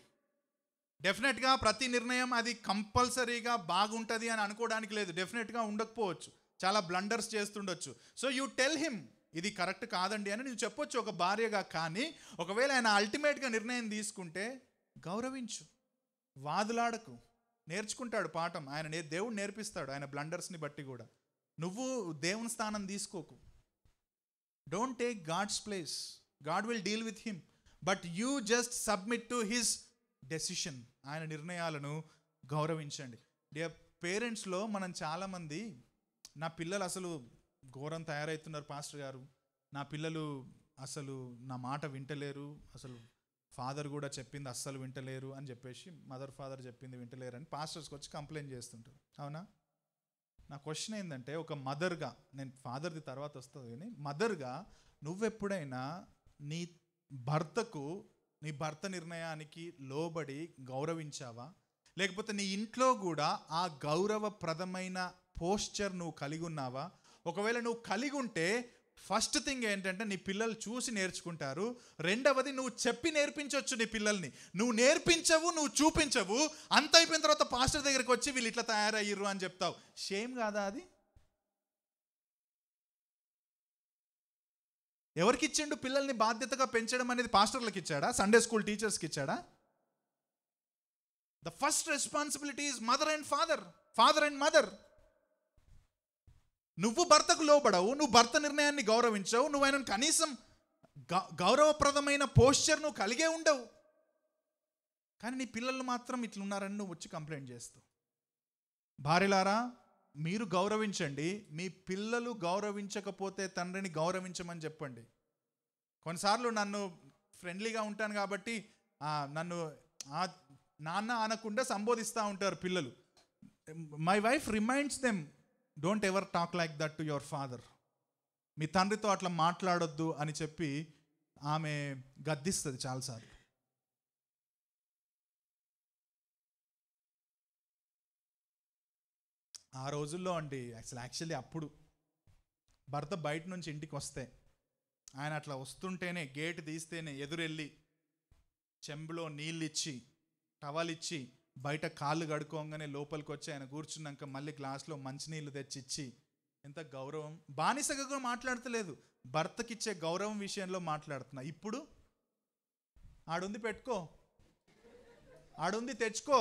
డెఫినెట్గా ప్రతి నిర్ణయం అది కంపల్సరీగా బాగుంటుంది అని అనుకోవడానికి లేదు. డెఫినెట్గా ఉండకపోవచ్చు, చాలా బ్లండర్స్ చేస్తుండొచ్చు. సో యూ టెల్ హిమ్ ఇది కరెక్ట్ కాదండి అని నువ్వు చెప్పొచ్చు ఒక భార్యగా. కానీ ఒకవేళ ఆయన అల్టిమేట్గా నిర్ణయం తీసుకుంటే గౌరవించు, వాదులాడకు. నేర్చుకుంటాడు పాఠం, ఆయన దేవుడు నేర్పిస్తాడు ఆయన బ్లండర్స్ని బట్టి కూడా. నువ్వు దేవుని స్థానం తీసుకోకు. Don't take God's place. God will deal with him. But you just submit to his decision. ఆయన నిర్ణయాలను గౌరవించండి. డియర్ పేరెంట్స్లో మనం చాలామంది, నా పిల్లలు అసలు ఘోరం తయారవుతున్నారు పాస్టర్ గారు, నా పిల్లలు అసలు నా మాట వింటలేరు, అసలు ఫాదర్ కూడా చెప్పింది అస్సలు వింటలేరు అని చెప్పేసి, మదర్ ఫాదర్ చెప్పింది వింటలేరు అని పాస్టర్స్కి వచ్చి కంప్లైంట్ చేస్తుంటారు. అవునా? నా క్వశ్చన్ ఏంటంటే, ఒక మదర్గా, నేను ఫాదర్ది తర్వాత వస్తుంది కానీ, మదర్గా నువ్వెప్పుడైనా నీ భర్త నిర్ణయానికి లోబడి గౌరవించావా? లేకపోతే నీ ఇంట్లో కూడా ఆ గౌరవప్రదమైన పోస్చర్ నువ్వు కలిగి ఉన్నావా? ఒకవేళ నువ్వు కలిగి ఉంటే ఫస్ట్ థింగ్ ఏంటంటే, నీ పిల్లలు చూసి నేర్చుకుంటారు. రెండవది, నువ్వు చెప్పి నేర్పించవచ్చు నీ పిల్లల్ని. నువ్వు నేర్పించవు, నువ్వు చూపించవు, అంత అయిపోయిన తర్వాత పాస్టర్ దగ్గరికి వచ్చి వీళ్ళు ఇట్లా తయారయ్యారు అని చెప్తావు. షేమ్ కాదా అది? ఎవరికి ఇచ్చిండు పిల్లల్ని బాధ్యతగా పెంచడం అనేది? పాస్టర్లకు ఇచ్చాడా? సండే స్కూల్ టీచర్స్కి ఇచ్చాడా? The first responsibility is mother and father and mother. నువ్వు భర్తకు లోబడవు, నువ్వు భర్త నిర్ణయాన్ని గౌరవించవు, నువ్వు ఆయన కనీసం గౌరవప్రదమైన పోస్చర్ నువ్వు కలిగే ఉండవు. కానీ నీ పిల్లలు మాత్రం ఇట్లున్నారని నువ్వు వచ్చి కంప్లైంట్ చేస్తావు. భార్యలారా, మీరు గౌరవించండి. మీ పిల్లలు గౌరవించకపోతే తండ్రిని గౌరవించమని చెప్పండి. కొన్నిసార్లు నన్ను ఫ్రెండ్లీగా ఉంటాను కాబట్టి నన్ను నాన్న అనకుండా సంబోధిస్తూ ఉంటారు పిల్లలు. My wife reminds them, don't ever talk like that to your father. మీ తండ్రితో అట్లా మాట్లాడొద్దు అని చెప్పి ఆమె గద్దిస్తుంది చాలాసార్లు. ఆ రోజుల్లో అండి, యాక్చువల్లీ అప్పుడు భర్త బయట నుంచి ఇంటికి వస్తే, ఆయన అట్లా వస్తుంటేనే, గేట్ తీస్తేనే ఎదురెళ్ళి చెంబులో నీళ్ళు ఇచ్చి, టవల్ ఇచ్చి, బయట కాళ్ళు కడుక్కోగానే లోపలికి వచ్చి ఆయన కూర్చున్నాక మళ్ళీ గ్లాస్లో మంచినీళ్ళు తెచ్చిచ్చి, ఎంత గౌరవం. బానిసగా మాట్లాడతలేదు, భర్తకిచ్చే గౌరవం విషయంలో మాట్లాడుతున్నా. ఇప్పుడు ఆడుంది పెట్టుకో, ఆడుంది తెచ్చుకో,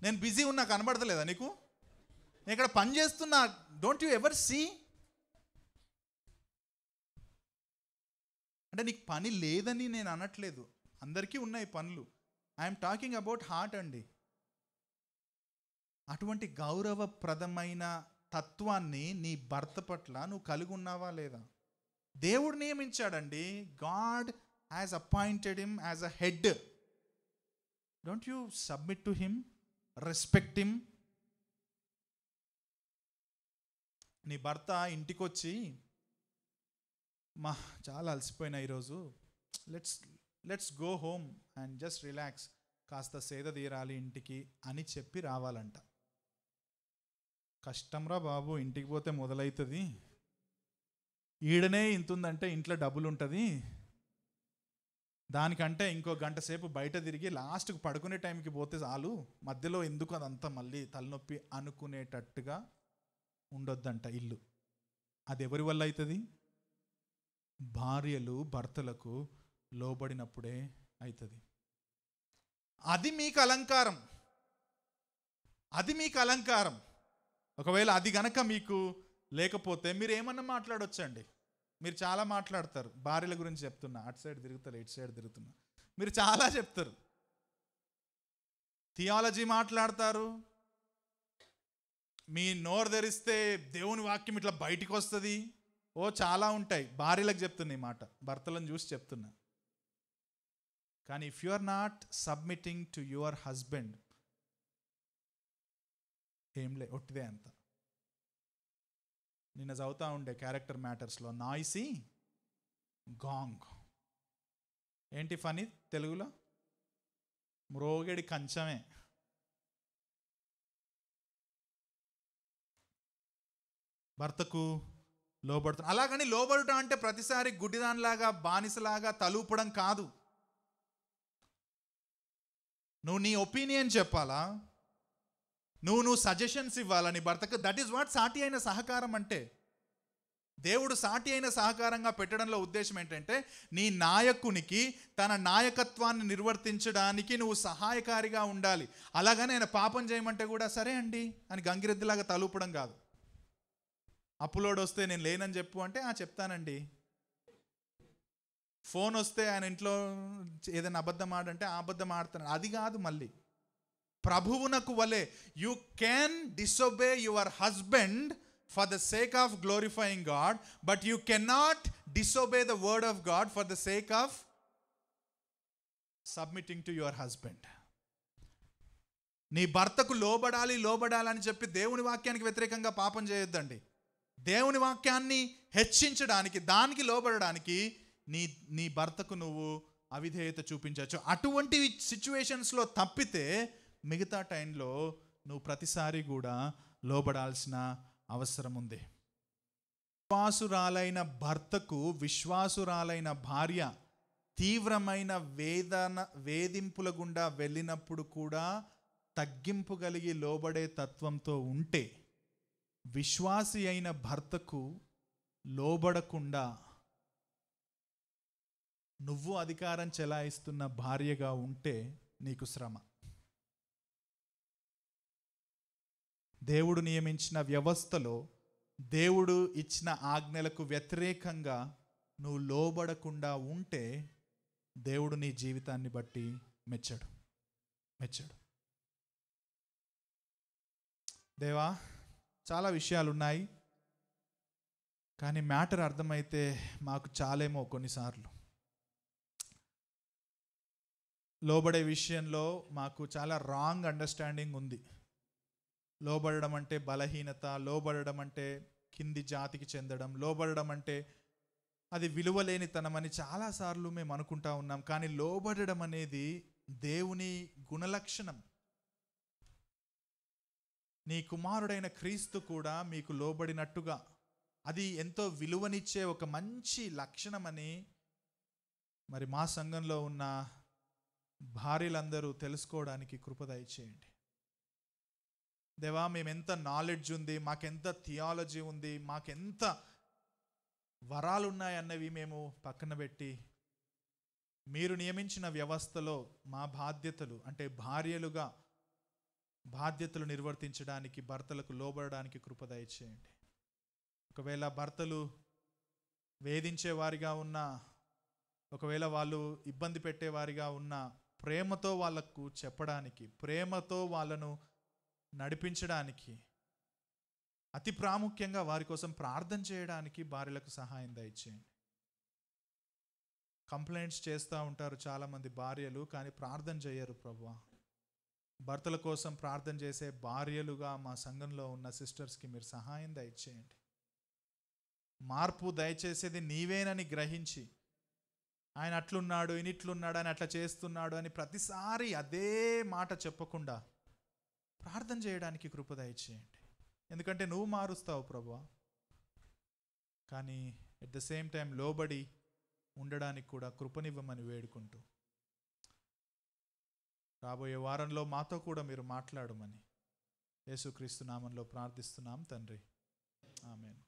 నేను బిజీ ఉన్నా కనబడతలేదా నీకు? నేను ఇక్కడ పని చేస్తున్నా, డోంట్ యు ఎవర్ సీ? అంటే నీకు పని లేదని నేను అనట్లేదు, అందరికీ ఉన్నాయి పనులు. ఐఎమ్ టాకింగ్ అబౌట్ హార్ట్ అండి. అటువంటి గౌరవప్రదమైన తత్వాన్ని నీ భర్త పట్ల నువ్వు కలిగి ఉన్నావా లేదా? దేవుడు నియమించాడండి. God has appointed him as a head. Don't you submit to him, respect him. నీ భర్త ఇంటికి వచ్చి, చాలా అలసిపోయినా ఈరోజు, let's go home and just relax, కాస్త సేద తీరాలి ఇంటికి అని చెప్పి రావాలంట. కష్టంరా బాబు, ఇంటికి పోతే మొదలవుతుంది, ఈడనే ఇంతుందంటే ఇంట్లో డబ్బులు ఉంటుంది, దానికంటే ఇంకో గంట సేపు బయట తిరిగి లాస్ట్కి పడుకునే టైంకి పోతే చాలు, మధ్యలో ఎందుకు అదంతా మళ్ళీ తలనొప్పి అనుకునేటట్టుగా ఉండొద్దంట ఇల్లు. అది ఎవరి వల్ల అవుతుంది? భార్యలు భర్తలకు లోబడినప్పుడే అవుతుంది. అది మీకు అలంకారం, అది మీకు అలంకారం. ఒకవేళ అది గనక మీకు లేకపోతే మీరు ఏమన్నా మాట్లాడొచ్చండి. మీరు చాలా మాట్లాడతారు, భార్యల గురించి చెప్తున్నా, అటు సైడ్ తిరుగుతారు, ఇటు సైడ్ తిరుగుతున్నా, మీరు చాలా చెప్తారు, థియాలజీ మాట్లాడతారు. మీ నోరు తెరిస్తే దేవుని వాక్యం ఇట్లా బయటికి వస్తుంది. చాలా ఉంటాయి. భార్యలకు చెప్తున్నా ఈ మాట, భర్తలను చూసి చెప్తున్నా. కానీ if you are not submitting to your husband, ఏంలే, ఒట్టిదే అంత. నిన్న చదువుతా ఉండే క్యారెక్టర్ మ్యాటర్స్లో, నాయిసీ గాంగ్. ఏంటి ఫనీ తెలుగులో? మ్రోగేడి కంచమే. భర్తకు లోబడుతుంది. అలాగని లోబడటం అంటే ప్రతిసారి గుడ్డిదానిలాగా బానిసలాగా తలూపడం కాదు. నువ్వు నీ ఒపీనియన్ చెప్పాలా, నువ్వు సజెషన్స్ ఇవ్వాలా నీ భర్తకు. దట్ ఈస్ వాట్ సాటి అయిన సహకారం అంటే. దేవుడు సాటి అయిన సహకారంగా పెట్టడంలో ఉద్దేశం ఏంటంటే, నీ నాయకునికి తన నాయకత్వాన్ని నిర్వర్తించడానికి నువ్వు సహాయకారిగా ఉండాలి. అలాగని ఆయన పాపం చేయమంటే కూడా సరే అండి అని గంగిరెద్దులాగా తలూపడం కాదు. అప్పులోడు వస్తే నేను లేనని చెప్పు అంటే చెప్తానండి. ఫోన్ వస్తే ఆయన ఇంట్లో ఏదైనా అబద్ధం ఆడంటే ఆ అబద్ధం ఆడుతున్నాడు, అది కాదు. మళ్ళీ ప్రభువునకు వలె you can disobey your husband for the sake of glorifying God, but you cannot disobey the word of God for the sake of submitting to your husband. నీ భర్తకు లోబడాలని చెప్పి దేవుని వాక్యానికి వ్యతిరేకంగా పాపం చేయొద్దండి. దేవుని వాక్యాన్ని హెచ్చించడానికి, దానికి లోబడడానికి నీ భర్తకు నువ్వు అవిధేయత చూపించవచ్చు. అటువంటి సిచ్యువేషన్స్లో తప్పితే మిగతా టైంలో నువ్వు ప్రతిసారి కూడా లోబడాల్సిన అవసరం ఉంది. విశ్వాసురాలైన భర్తకు విశ్వాసురాలైన భార్య తీవ్రమైన వేధింపుల గుండా వెళ్ళినప్పుడు కూడా తగ్గింపు కలిగి లోబడే తత్వంతో ఉంటే, విశ్వాసి అయిన భర్తకు లోబడకుండా నువ్వు అధికారం చెలాయిస్తున్న భార్యగా ఉంటే నీకు శ్రమ. దేవుడు నియమించిన వ్యవస్థలో దేవుడు ఇచ్చిన ఆజ్ఞలకు వ్యతిరేకంగా నువ్వు లోబడకుండా ఉంటే దేవుడు నీ జీవితాన్ని బట్టి మెచ్చడు. దేవా, చాలా విషయాలు ఉన్నాయి, కానీ మ్యాటర్ అర్థమైతే మాకు చాలేమో. కొన్నిసార్లు లోబడే విషయంలో మాకు చాలా రాంగ్ అండర్స్టాండింగ్ ఉంది. లోబడడం అంటే బలహీనత, లోబడడం అంటే కింది జాతికి చెందడం, లోబడడం అంటే అది విలువలేనితనం అని చాలాసార్లు మేము అనుకుంటా ఉన్నాం. కానీ లోబడడం అనేది దేవుని గుణలక్షణం. నీ కుమారుడైన క్రీస్తు కూడా మీకు లోబడినట్టుగా అది ఎంతో విలువనిచ్చే ఒక మంచి లక్షణమని మరి మా సంఘంలో ఉన్న భార్యలందరూ తెలుసుకోవడానికి కృప దయచేయండి. దేవా, మేమెంత నాలెడ్జ్ ఉంది, మాకెంత థియాలజీ ఉంది, మాకెంత వరాలు ఉన్నాయన్నవి మేము పక్కన పెట్టి మీరు నియమించిన వ్యవస్థలో మా బాధ్యతలు అంటే భార్యలుగా బాధ్యతలు నిర్వర్తించడానికి, భర్తలకు లోబడడానికి కృప దయచేయండి. ఒకవేళ భర్తలు వేధించేవారిగా ఉన్నా, ఒకవేళ వాళ్ళు ఇబ్బంది పెట్టేవారిగా ఉన్నా, ప్రేమతో వాళ్ళకు చెప్పడానికి, ప్రేమతో వాళ్ళను నడిపించడానికి, అతి ప్రాముఖ్యంగా వారి కోసం ప్రార్థన చేయడానికి భార్యలకు సహాయం దయచేయండి. కంప్లైంట్స్ చేస్తూ ఉంటారు చాలామంది భార్యలు, కానీ ప్రార్థన చేయరు. ప్రభువా, భర్తల కోసం ప్రార్థన చేసే భార్యలుగా మా సంఘంలో ఉన్న సిస్టర్స్కి మీరు సహాయం దయచేయండి. మార్పు దయచేసేది నీవేనని గ్రహించి, ఆయన అట్లున్నాడు, ఇట్లున్నాడు, ఆయన అట్లా చేస్తున్నాడు అని ప్రతిసారి అదే మాట చెప్పకుండా ప్రార్థన చేయడానికి కృప దయచేయండి. ఎందుకంటే నువ్వు మారుస్తావు ప్రభువా, కానీ ఎట్ ద సేమ్ టైం లోబడి ఉండడానికి కూడా కృపనివ్వమని వేడుకుంటూ, రాబోయే వారంలో మాతో కూడా మీరు మాట్లాడమని యేసుక్రీస్తు నామంలో ప్రార్థిస్తున్నాం తండ్రి. ఆమేన్.